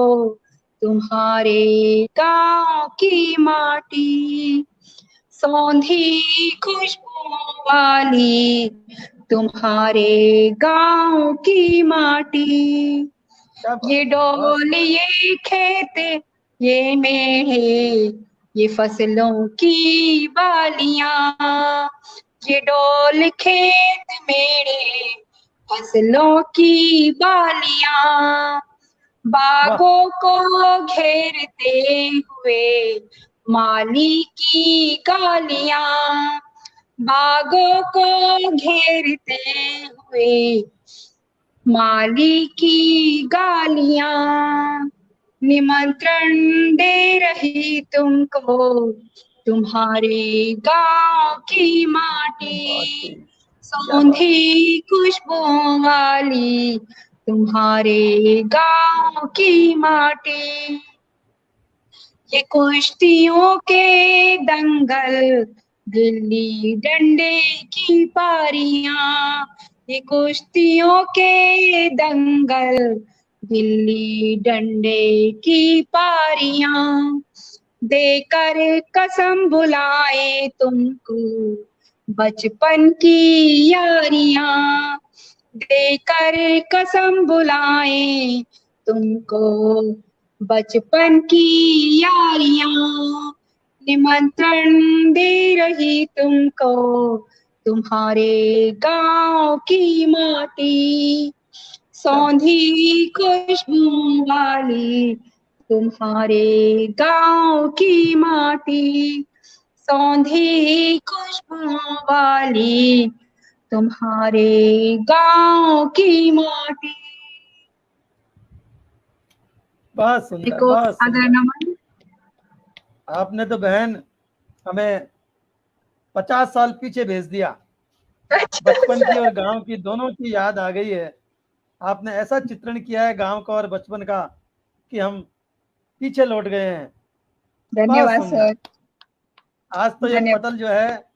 तुम्हारे गांव की माटी, सौंधी खुशबू वाली तुम्हारे गांव की माटी। ये डोल ये खेत ये मेढ़े ये फसलों की बालियां, ये डोल खेत मेरे फसलों की बालियां। बागों को घेरते हुए माली की गालियां, बागों को घेरते हुए माली की गालियां। निमंत्रण दे रही तुमको तुम्हारे गांव की माटी, सौंधी खुशबू वाली तुम्हारे गांव की माटी। ये कुश्तियों के दंगल गिल्ली डंडे की पारियां, ये कुश्तियों के दंगल गिल्ली डंडे की पारियां। देकर कसम बुलाए तुमको बचपन की यारियां, देकर कसम बुलाए तुमको बचपन की यारियां। निमंत्रण दे रही तुमको तुम्हारे गांव की माटी, सौंधी खुशबू वाली तुम्हारे गांव की माटी, सौंधी खुशबू वाली तुम्हारे गांव की माटी। बहुत सुंदर को बहुत आदर सुंदर। नमन। आपने तो बहन हमें 50 साल पीछे भेज दिया, बचपन की और गांव की दोनों की याद आ गई है। आपने ऐसा चित्रण किया है गांव का और बचपन का कि हम पीछे लौट गए हैं। धन्यवाद बहुत सुंदर। सर। आज तो ये धन्यवाद। पटल जो है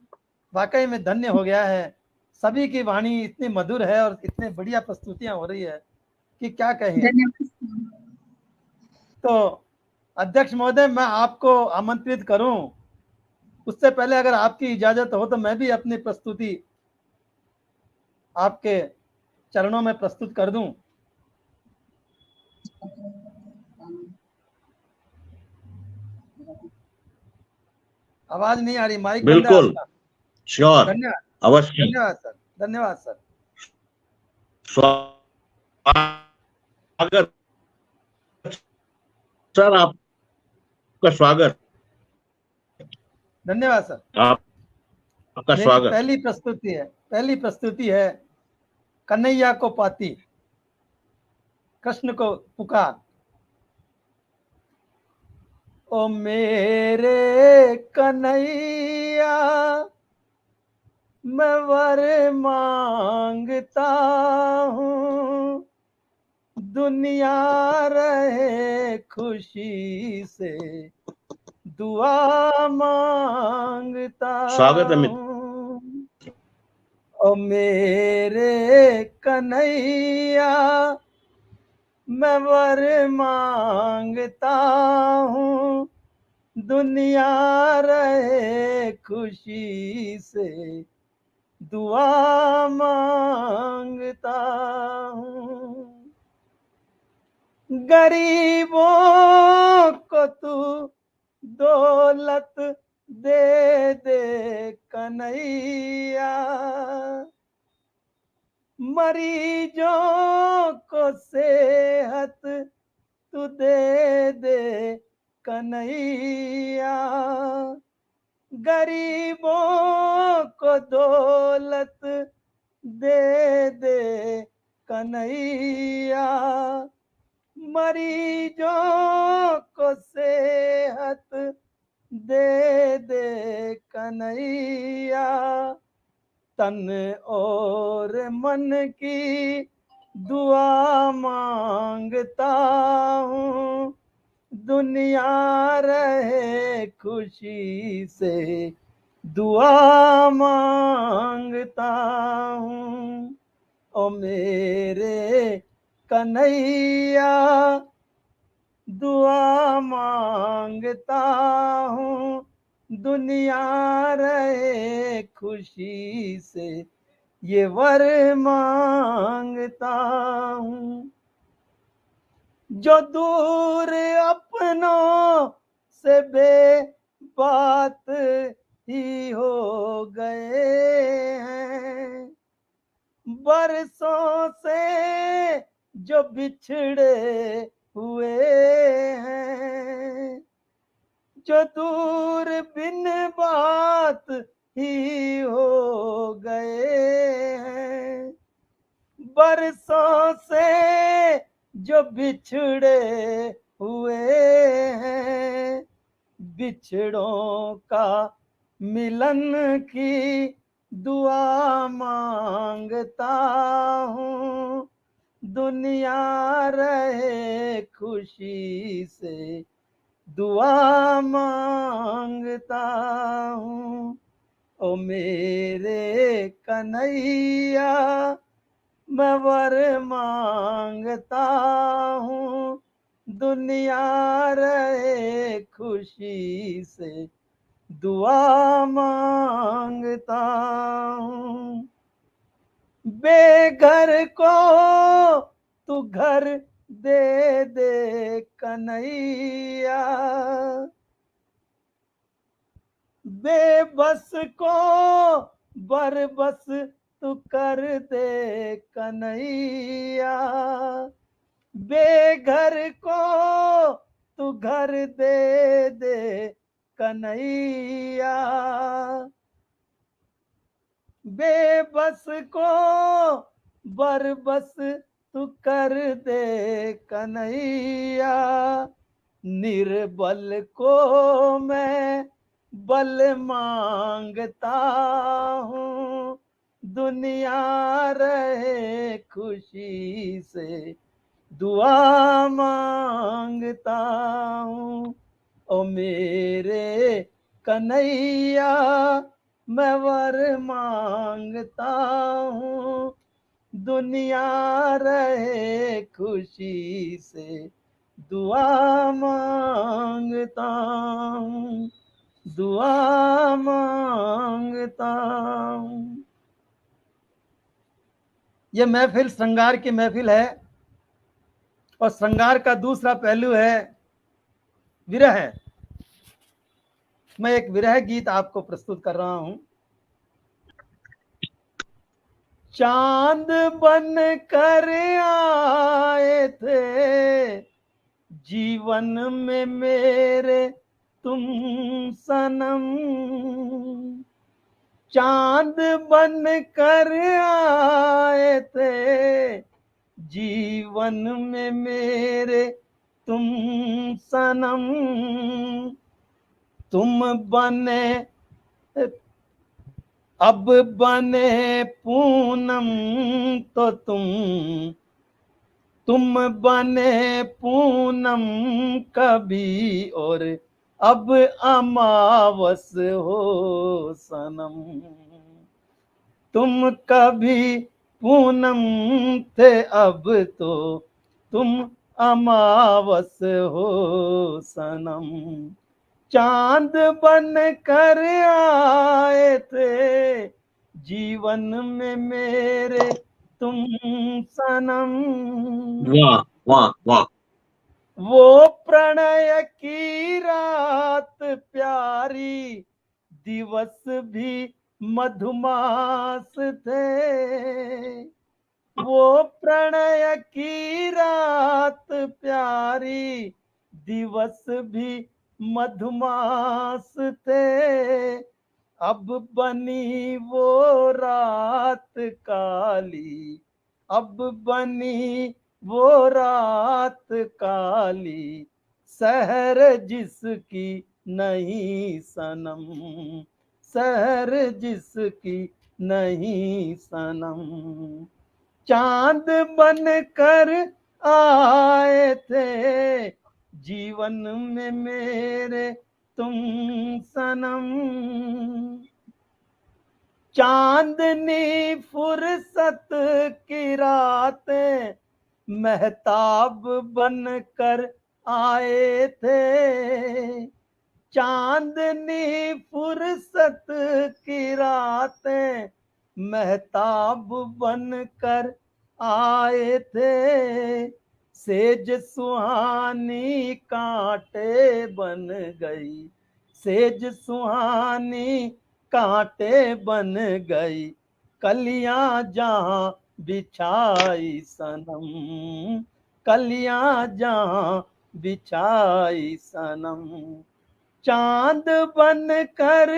वाकई में धन्य हो गया है। सभी की वाणी इतनी मधुर है और इतने बढ़िया प्रस्तुतियां हो रही है कि क्या कहें। धन्यवाद। तो अध्यक्ष महोदय, मैं आपको आमंत्रित करूं उससे पहले अगर आपकी इजाजत हो तो मैं भी अपनी प्रस्तुति आपके चरणों में प्रस्तुत कर दूं। आवाज नहीं आ रही, माइक बंद है बिल्कुल आपका। श्योर, धन्यवाद अवश्य। धन्यवाद सर, धन्यवाद सर। स्वागत सर, आपका स्वागत। धन्यवाद सर। आपका मेरी स्वागत। पहली प्रस्तुति है कन्हैया को पाती, कृष्ण को पुकार। ओ मेरे कन्हैया मैं वर मांगता हूँ, दुनिया रहे खुशी से दुआ मांगता स्वागत है हूँ। ओ मेरे कन्हैया मैं वर मांगता हूँ, दुनिया रहे खुशी से दुआ मांगता हूँ। गरीबों को तू दौलत दे दे कन्हैया, मरीजों को सेहत तू दे दे कन्हैया, गरीबों को दौलत दे दे कन्हैया, मरीजों को सेहत दे दे कन्हैया, तन और मन की दुआ मांगता हूँ, दुनिया रहे खुशी से दुआ मांगता हूँ। ओ मेरे कन्हैया दुआ मांगता हूँ, दुनिया रहे खुशी से ये वर मांगता हूँ। जो दूर अपनों से बेबात ही हो गए हैं, बरसों से जो बिछड़े हुए हैं, जो दूर बिन बात ही हो गए हैं, बरसों से जो बिछड़े हुए हैं, बिछड़ों का मिलन की दुआ मांगता हूँ, दुनिया रहे खुशी से दुआ मांगता हूँ। ओ मेरे कन्हैया मैं वर मांगता हूँ, दुनिया रहे खुशी से दुआ मांगता हूँ। बेघर को तू घर दे दे कन्हैया, बेबस को बरबस तू कर दे कन्हैया, बेघर को तू घर दे दे कन्हैया, बेबस को बरबस तू कर दे कन्हैया, निर्बल को मैं बल मांगता हूँ, दुनिया रहे खुशी से दुआ मांगता हूँ। ओ मेरे कन्हैया मैं वर मांगता हूँ, दुनिया रहे खुशी से दुआ मांगता हूँ, दुआ मांगता हूँ। ये महफिल श्रृंगार की महफिल है और श्रृंगार का दूसरा पहलू है विरह। मैं एक विरह गीत आपको प्रस्तुत कर रहा हूं। चांद बन कर आए थे जीवन में मेरे तुम सनम, चांद बन कर आए थे जीवन में मेरे तुम सनम, तुम बने अब बने पूनम तो तुम बने पूनम कभी और अब अमावस हो सनम, तुम कभी पूनम थे अब तो तुम अमावस हो सनम, चांद बन कर आए थे जीवन में मेरे तुम सनम। वाह वाह वाह। वो प्रणय की रात प्यारी दिवस भी मधुमास थे, वो प्रणय की रात प्यारी, दिवस भी मधुमास थे, अब बनी वो रात काली, अब बनी वो रात काली, सहर जिसकी नहीं सनम, सहर जिसकी नहीं सनम। चांद बन कर आए थे जीवन में मेरे तुम सनम, चांदनी फुर्सत की रातें महताब बन कर आए थे, चांदनी फुर्सत की रातें महताब बन कर आए थे, सेज सुहानी कांटे बन गई, सेज सुहानी कांटे बन गई, कलियां जहां बिछाई सनम, कलियां जहां बिछाई सनम। चांद बन कर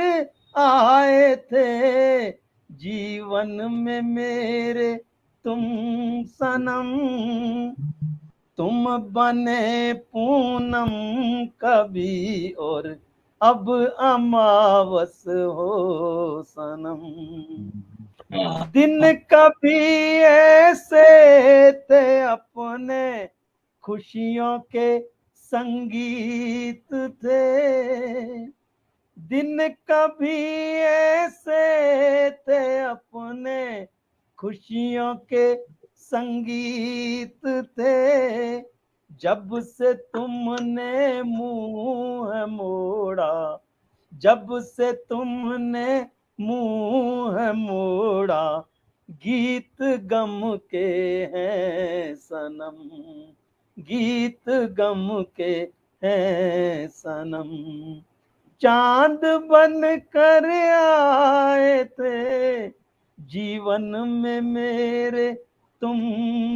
आए थे जीवन में मेरे तुम सनम, तुम बने पूनम कभी और अब अमावस हो सनम। दिन कभी ऐसे थे अपने खुशियों के संगीत थे, दिन कभी ऐसे थे अपने खुशियों के संगीत थे, जब से तुमने मुंह मोड़ा, जब से तुमने मुंह मोड़ा, गीत गम के हैं सनम, गीत गम के हैं सनम। चांद बन कर आए थे जीवन में मेरे तुम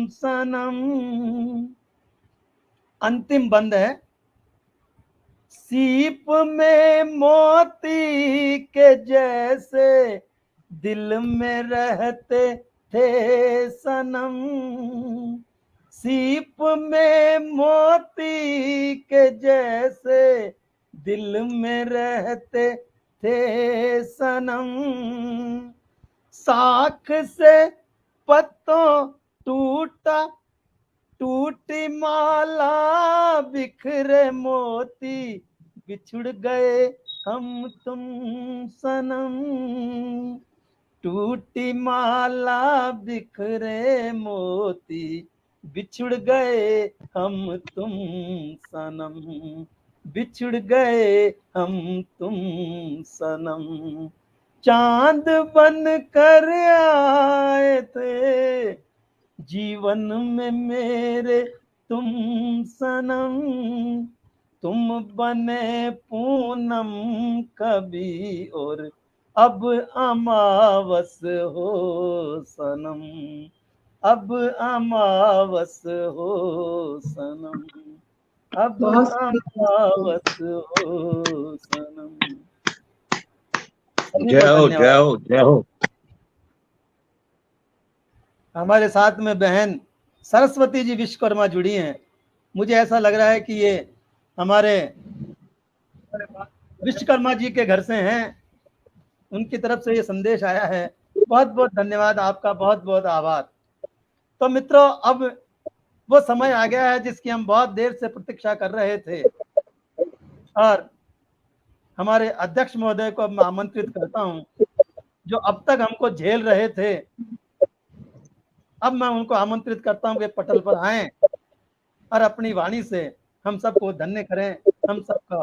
सनम। अंतिम बंद है, सीप में मोती के जैसे दिल में रहते थे सनम, सीप में मोती के जैसे दिल में रहते थे सनम, साख से पत्तों टूटा टूटी माला बिखरे मोती, बिछुड़ गए हम तुम सनम, टूटी माला बिखरे मोती, बिछुड़ गए हम तुम सनम, बिछुड़ गए हम तुम सनम। चांद बन कर आए थे जीवन में मेरे तुम सनम, तुम बने पूनम कभी और अब अमावस हो सनम, अब अमावस हो सनम, अब अमावस हो सनम। जय हो जय हो जय हो। हमारे साथ में बहन सरस्वती जी विश्वकर्मा जुड़ी हैं। मुझे ऐसा लग रहा है कि ये हमारे विश्वकर्मा जी के घर से हैं, उनकी तरफ से ये संदेश आया है। बहुत बहुत धन्यवाद आपका, बहुत बहुत आभार। तो मित्रों, अब वो समय आ गया है जिसकी हम बहुत देर से प्रतीक्षा कर रहे थे, और हमारे अध्यक्ष महोदय को अब मैं आमंत्रित करता हूं, जो अब तक हमको झेल रहे थे। अब मैं उनको आमंत्रित करता हूं कि पटल पर आएं और अपनी वाणी से हम सबको धन्य करें, हम सबको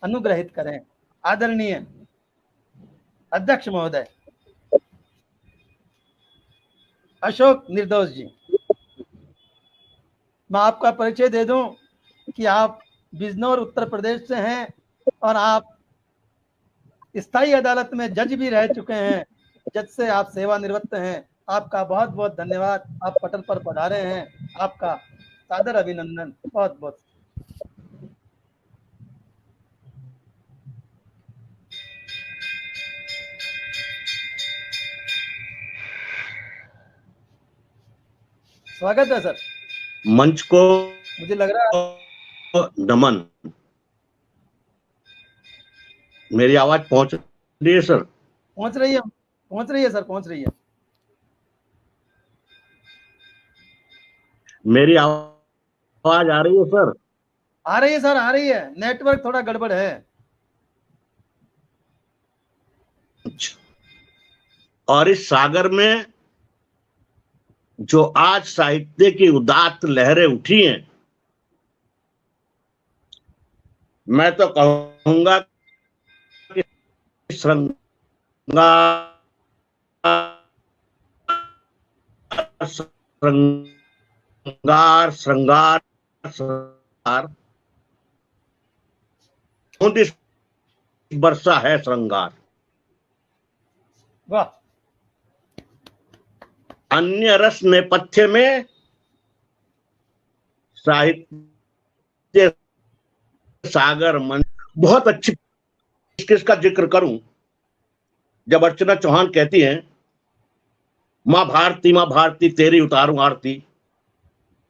अनुग्रहित करें। आदरणीय अध्यक्ष महोदय अशोक निर्दोष जी, मैं आपका परिचय दे दूं कि आप बिजनौर उत्तर प्रदेश से हैं और आप स्थायी अदालत में जज भी रह चुके हैं, जज से आप सेवानिवृत्त हैं। आपका बहुत बहुत धन्यवाद। आप पटल पर पधारे हैं, आपका सादर अभिनंदन। बहुत बहुत स्वागत है सर। मंच को मुझे लग रहा है नमन। मेरी आवाज पहुंच रही है सर? पहुंच रही है, पहुंच रही है सर, पहुंच रही है। मेरी आवाज आ रही है सर? आ रही है सर, आ रही है। नेटवर्क थोड़ा गड़बड़ है। और इस सागर में जो आज साहित्य की उदात्त लहरें उठी हैं, मैं तो कहूंगा कि श्रृंगार श्रृंगार श्रृंगार श्रृंगार वर्षा है श्रृंगार। वाह। अन्य रस नेपथ्य में साहित्य सागर मन। बहुत अच्छी किसका जिक्र करूं, जब अर्चना चौहान कहती हैं मां भारती तेरी उतारूं आरती,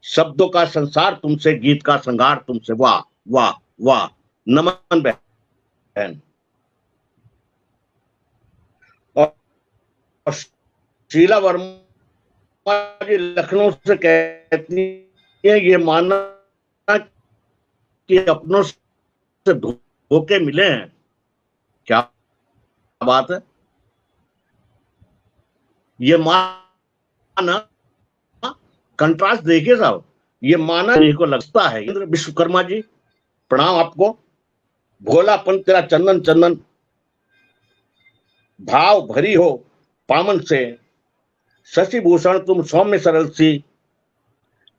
शब्दों का संसार तुमसे, गीत का श्रृंगार तुमसे। वाह वाह वाह, नमन बहन। और शीला वर्मा जी लखनऊ से कहती है ये माना कि अपनों से धोखे मिले हैं। क्या बात है। ये माना, कंट्रास्ट देखिए साहब, ये माना को लगता है। इंद्र विश्वकर्मा जी प्रणाम आपको। भोलापन तेरा चंदन चंदन, भाव भरी हो पामन से, शशि भूषण तुम सौम्य सरल सी,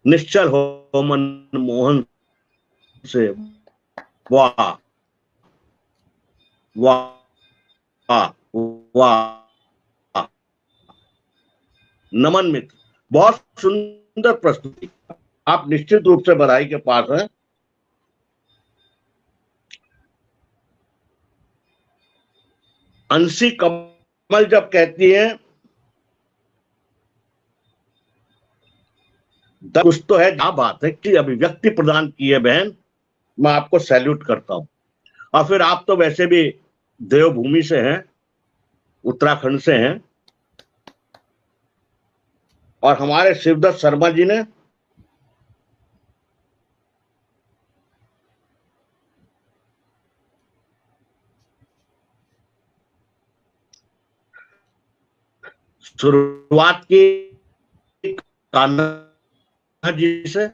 निश्चल हो मन मोहन से। वाह वाह वाह वाह, नमन मित्र, बहुत सुंदर प्रस्तुति। आप निश्चित रूप से बधाई के पास हैं। अंशी कमल जब कहती है कुछ तो है, क्या बात है कि अभिव्यक्ति प्रदान की है बहन, मैं आपको सैल्यूट करता हूं। और फिर आप तो वैसे भी देवभूमि से हैं, उत्तराखंड से हैं, और हमारे शिवदत्त शर्मा जी ने शुरुआत की कान्हा जी से,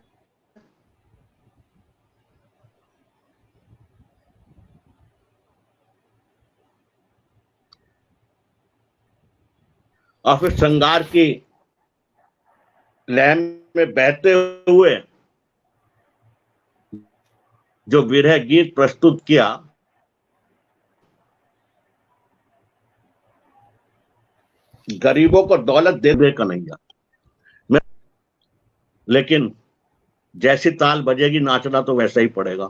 और फिर श्रृंगार की लहर में बहते हुए जो विरह गीत प्रस्तुत किया, गरीबों को दौलत दे दे कन्हैया, लेकिन जैसी ताल बजेगी नाचना तो वैसा ही पड़ेगा।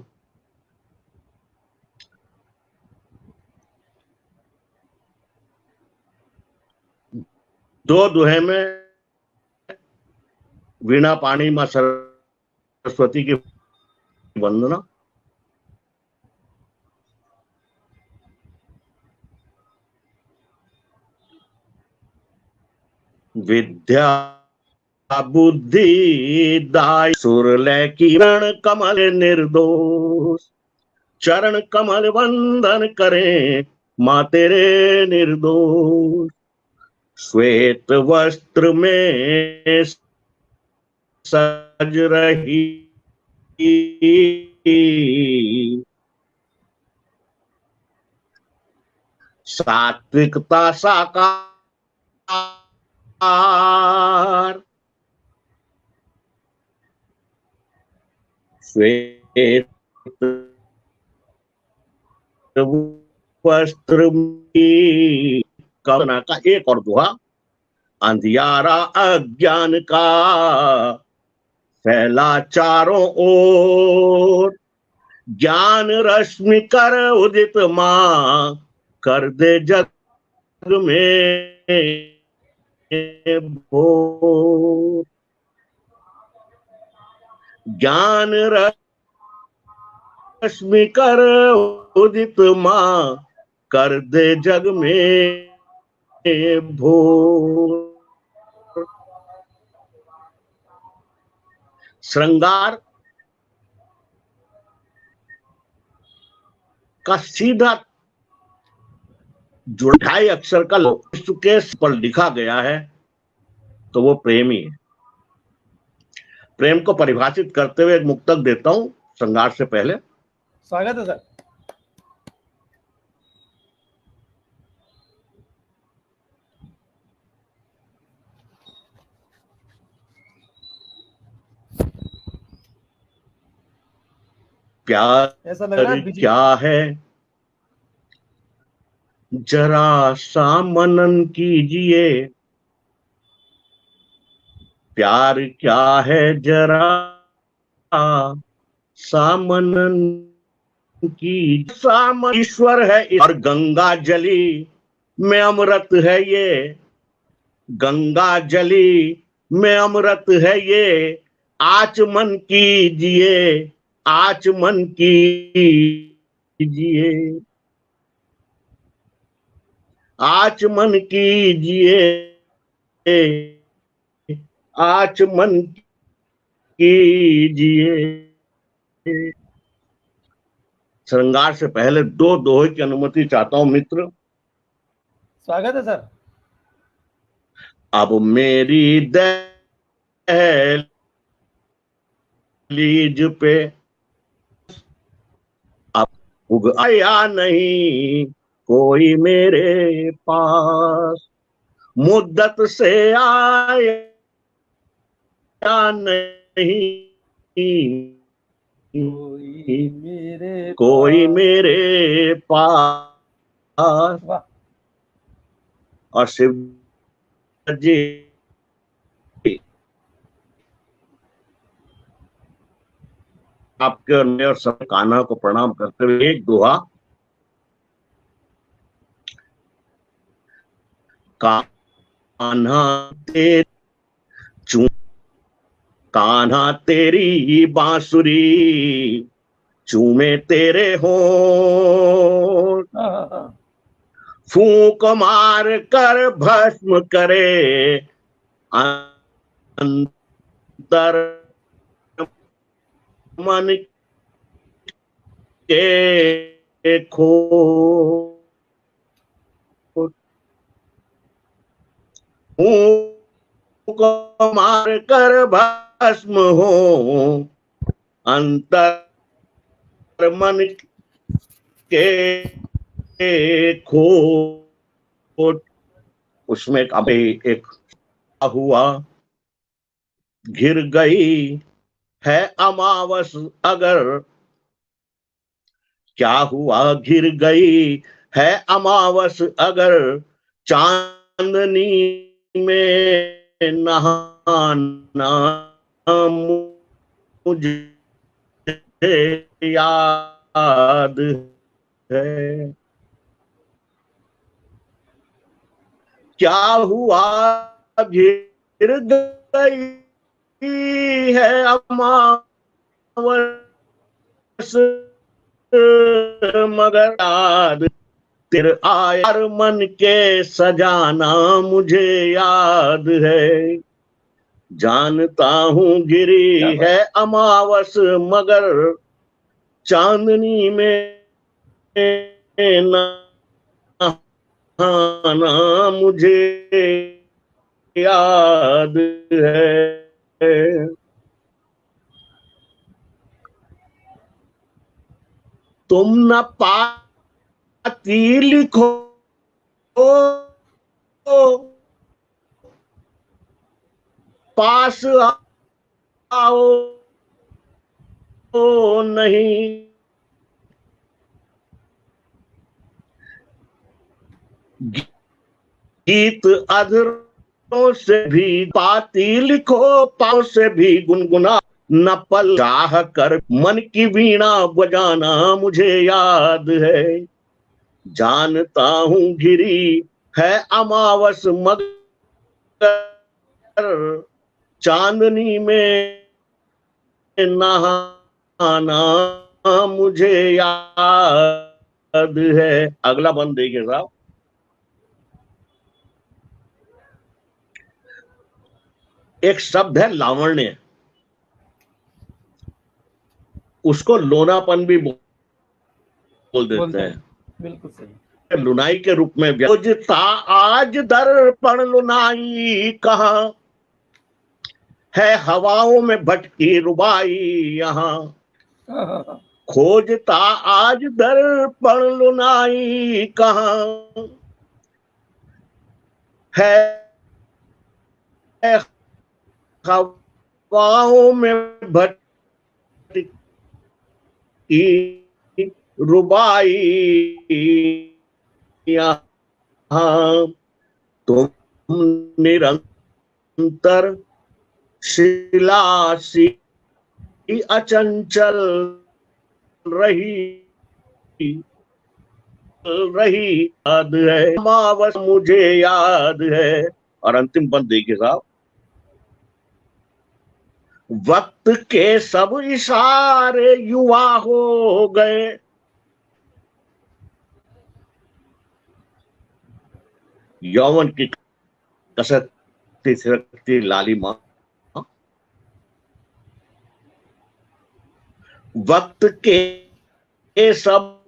दो दुहे में वीणा पाणी मां सरस्वती की वंदना, विद्या बुद्धि दाय सुरलय किरण कमल निर्दोष, चरण कमल वंदन करें मां तेरे निर्दोष। श्वेत वस्त्र में सज रही सात्विकता साकार, श्वेत वस्त्र में कवना का एक और दोहा, अंधियारा अज्ञान का फैला चारों ओर, ज्ञान रश्मि कर उदित मां, कर दे जग में भोर। ज्ञान रश्मि कर उदित मां, कर दे जग में भोर। श्रृंगार का सीधा जुड़ाई अक्षर का विश्व के पर लिखा गया है तो वो प्रेम ही है। प्रेम को परिभाषित करते हुए एक मुक्तक देता हूं श्रृंगार से पहले। स्वागत है सर। प्यार ऐसा लग रहा है बिजली क्या है जरा सा मनन कीजिए, प्यार क्या है जरा सा मनन की। साम ईश्वर है और गंगा जली में अमृत है ये, गंगा जली में अमृत है ये। आचमन कीजिए, आचमन कीजिए, आचमन कीजिए, आचमन कीजिए। श्रृंगार से पहले दो दोहे की अनुमति चाहता हूं मित्र। स्वागत है सर। अब मेरी दहलीज पे अब उग आया नहीं कोई मेरे पास, मुद्दत से आया नहीं कोई मेरे पास। वाह। और शिव जी आपके और मैं और सब कान्हा को प्रणाम करते हुए एक दोहा। कान्हा तेरी कान्हा तेरी बांसुरी चूमे तेरे होंठ, फूंक मार कर भस्म करे अंतर मन के खोट। फूंक मार कर भस्म हो अंतर मन के खोट। उसमें अभी एक हुआ घिर गई है अमावस अगर, क्या हुआ घिर गई है अमावस अगर, चांदनी में नहाना मुझे याद है। क्या हुआ घिर गई है अमावस मगर याद तेरे आयर मन के सजाना मुझे याद है। जानता हूं गिरी है अमावस मगर चांदनी में नहाना मुझे याद है। तुम न पाती लिखो पास आओ नहीं, गीत अधर से भी पाती लिखो, पाँव से भी गुनगुना, न पल चाह कर मन की वीणा बजाना मुझे याद है। जानता हूँ घिरी है अमावस मगर चांदनी में नहाना मुझे याद है। अगला बंद देखिए साहब। एक शब्द है लावण्य, उसको लोनापन भी बोल देते हैं। बिल्कुल सही। लुनाई के रूप में खोजता आज दर्पण लुनाई, कहाँ है हवाओं में भटकी रुबाई यहाँ। खोजता आज दर्पण लुनाई, कहाँ है हवाओं में भटकी रुबाई यहाँ। तुम निरंतर शिलासी अचंचल रही याद है अमावस मुझे याद है। और अंतिम पद देखिए साहब। वक्त के सब इशारे युवा हो गए, यौवन की कसरती सिरकती लालिमा। वक्त के सब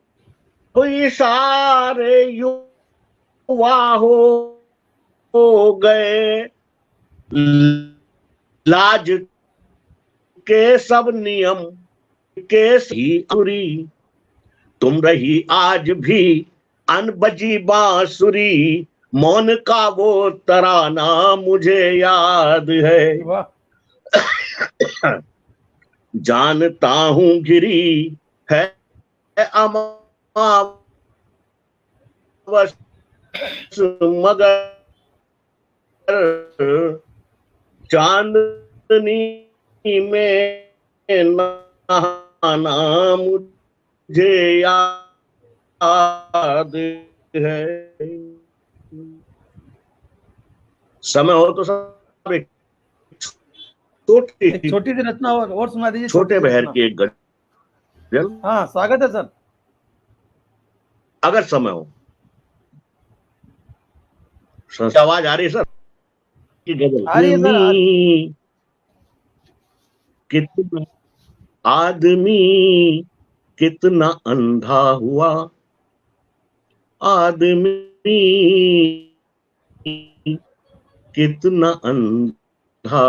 इशारे युवा हो गए, लाज के सब नियम के सही अधूरी। तुम रही आज भी अनबजी बांसुरी, मौन का वो तराना मुझे याद है। जानता हूं गिरी है अमावस मगर चांदनी में नहाना मुझे याद है। समय हो तो सब एक छोटी सी रचना और सुना दीजिए। छोटे बहर की एक गजल। हाँ, स्वागत है सर। अगर समय हो। आवाज आ रही है सर की गजल? आ रही है सर। कितना आदमी कितना अंधा हुआ, आदमी कितना अंधा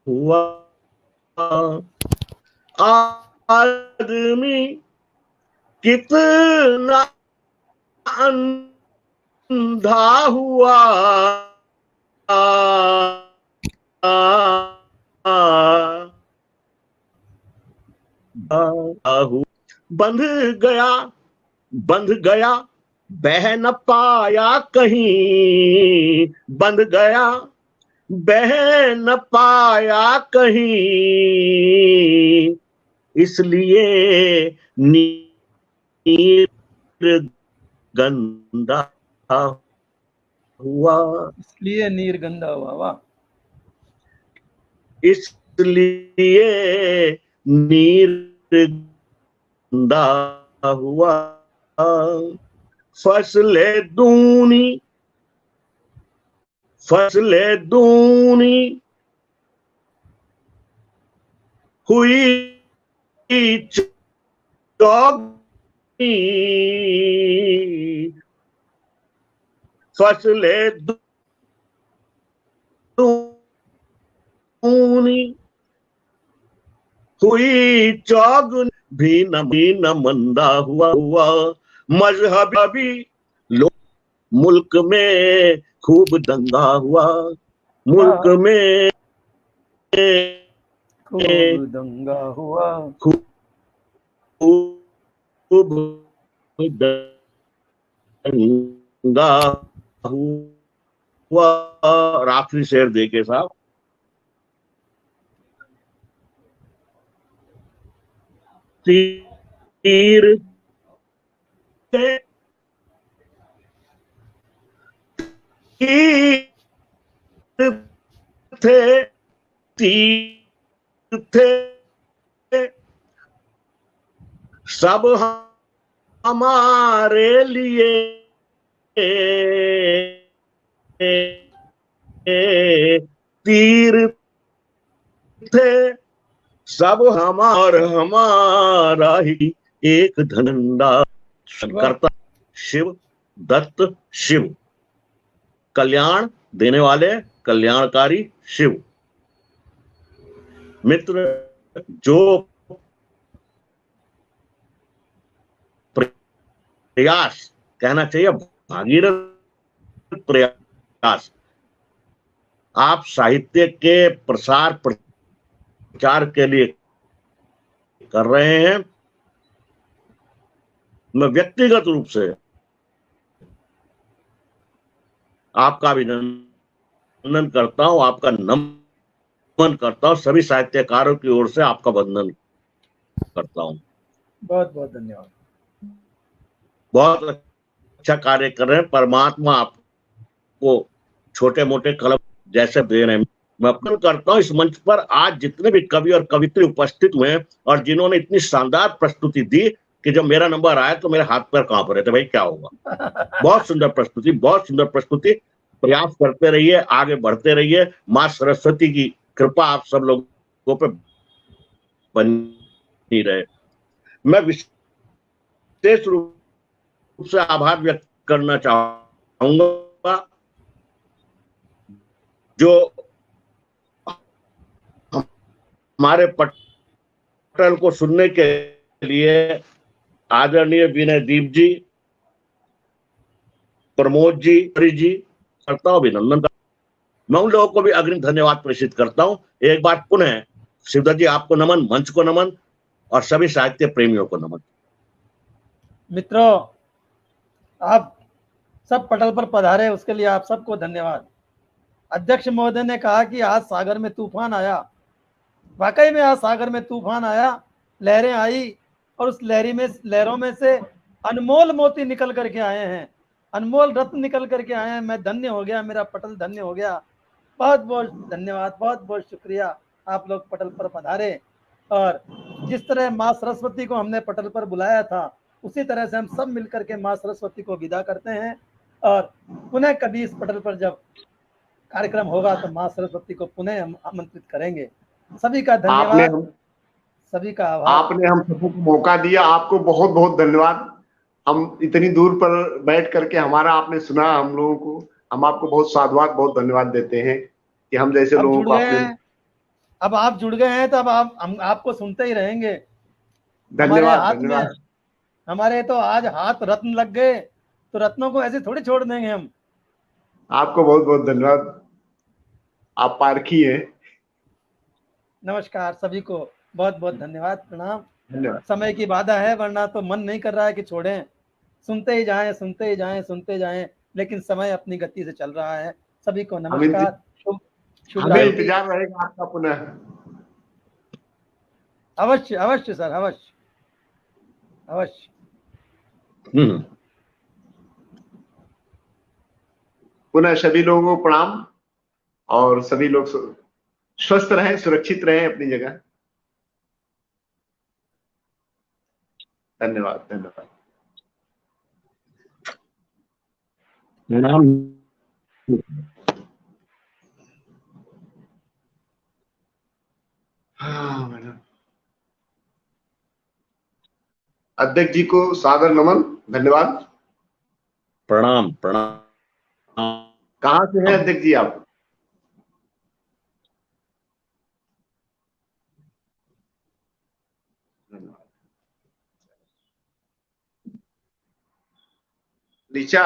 हुआ, आदमी कितना अंधा हुआ, बंध गया बह न पाया कहीं, बंध गया बह न पाया कहीं, इसलिए नीर गंदा हुआ, इसलिए नीर गंदा हुआ। वाह। इसलिए नीर गंदा हुआ, फसलें दूनी हुई चौगनी, फसलें दूनी हुई चौगुनी, भी न मंदा हुआ, मजहबी लोग मुल्क में खूब दंगा हुआ, मुल्क में खूब दंगा हुआ, खूब दंगा हुआ आखिरी शेर दे के साहब। तीर थे तीर थे तीर थे सब हमारे लिए तीर थे सब हमारा ही एक धनंदा। करता शिव दत्त शिव, कल्याण देने वाले कल्याणकारी शिव। मित्र जो प्रयास कहना चाहिए, भागीरथ प्रयास आप साहित्य के प्रसार प्रचार के लिए कर रहे हैं, मैं व्यक्तिगत रूप से आपका अभिनंदन करता हूं, आपका नमन करता हूं, सभी साहित्यकारों की ओर से आपका वंदन करता हूं। बहुत बहुत धन्यवाद। बहुत अच्छा कार्य कर रहे हैं। परमात्मा आपको छोटे मोटे कलम जैसे दे रहे हैं। मैं अपील करता हूं इस मंच पर आज जितने भी कवि और कवित्री उपस्थित हुए हैं और जिन्होंने इतनी शानदार प्रस्तुति दी कि जब मेरा नंबर आया तो मेरे हाथ पैर कांप रहे थे, भाई क्या होगा। बहुत सुंदर प्रस्तुति, बहुत सुंदर प्रस्तुति। प्रयास करते रहिए, आगे बढ़ते रहिए। माँ सरस्वती की कृपा आप सब लोगों पे बनी रहे। मैं विशेष रूप से आभार व्यक्त करना चाहूंगा जो हमारे पटल को सुनने के लिए आदरणीय विनय दीप जी, प्रमोद जी, हरि जी करता हूं अभिनंदन। मैं उन लोगों को भी अग्रिम धन्यवाद प्रेषित करता हूं। एक बार पुनः शिवदत्त जी आपको नमन, मंच को नमन और सभी साहित्य प्रेमियों को नमन। मित्रों, आप सब पटल पर पधारे उसके लिए आप सबको धन्यवाद। अध्यक्ष महोदय ने कहा कि आज सागर में तूफान आया। वाकई में आज सागर में तूफान आया, लहरें आई और उस लहरों में से अनमोल मोती निकल करके आए हैं, अनमोल रत्न निकल करके आए हैं। मैं धन्य हो गया, मेरा पटल धन्य हो गया। बहुत बहुत धन्यवाद, बहुत बहुत शुक्रिया आप लोग पटल पर पधारे। और जिस तरह माँ सरस्वती को हमने पटल पर बुलाया था उसी तरह से हम सब मिलकर के माँ सरस्वती को विदा करते हैं और पुनः कभी इस पटल पर जब कार्यक्रम होगा तो माँ सरस्वती को पुनः हम आमंत्रित करेंगे। सभी का धन्यवाद, सभी का आभार। आपने हम सबको मौका दिया, आपको बहुत बहुत धन्यवाद। हम इतनी दूर पर बैठ करके हमारा आपने सुना हम लोगों को, हम आपको बहुत साधुवाद, बहुत धन्यवाद देते हैं कि हम जैसे अब लोगों जुड़ को गए आपने। हैं, अब आप जुड़ गए हैं तो अब हम आपको सुनते ही रहेंगे। हमारे धन्यवाद हाथ धन्यवाद। में, हमारे तो आज हाथ रत्न लग गए तो रत्नों को ऐसे थोड़ी छोड़ देंगे हम। आपको बहुत बहुत धन्यवाद, आप पारखी हैं। नमस्कार सभी को, बहुत बहुत धन्यवाद, प्रणाम। धन्यवाद। समय की बाधा है वरना तो मन नहीं कर रहा है कि छोड़ें, सुनते ही जाएं, सुनते ही जाएं, सुनते जाएं, लेकिन समय अपनी गति से चल रहा है। सभी को नमस्कार, शुभ हमें रात्रि। इंतजार रहेगा आपका पुनः। अवश्य अवश्य सर, अवश्य अवश्य। पुनः सभी लोगों को प्रणाम और सभी लोग स्वस्थ रहें, सुरक्षित रहें अपनी जगह। धन्यवाद धन्यवाद। हाँ मैडम। अध्यक्ष जी को सादर नमन, धन्यवाद, प्रणाम प्रणाम। कहाँ से हैं अध्यक्ष जी आप? ऋचा।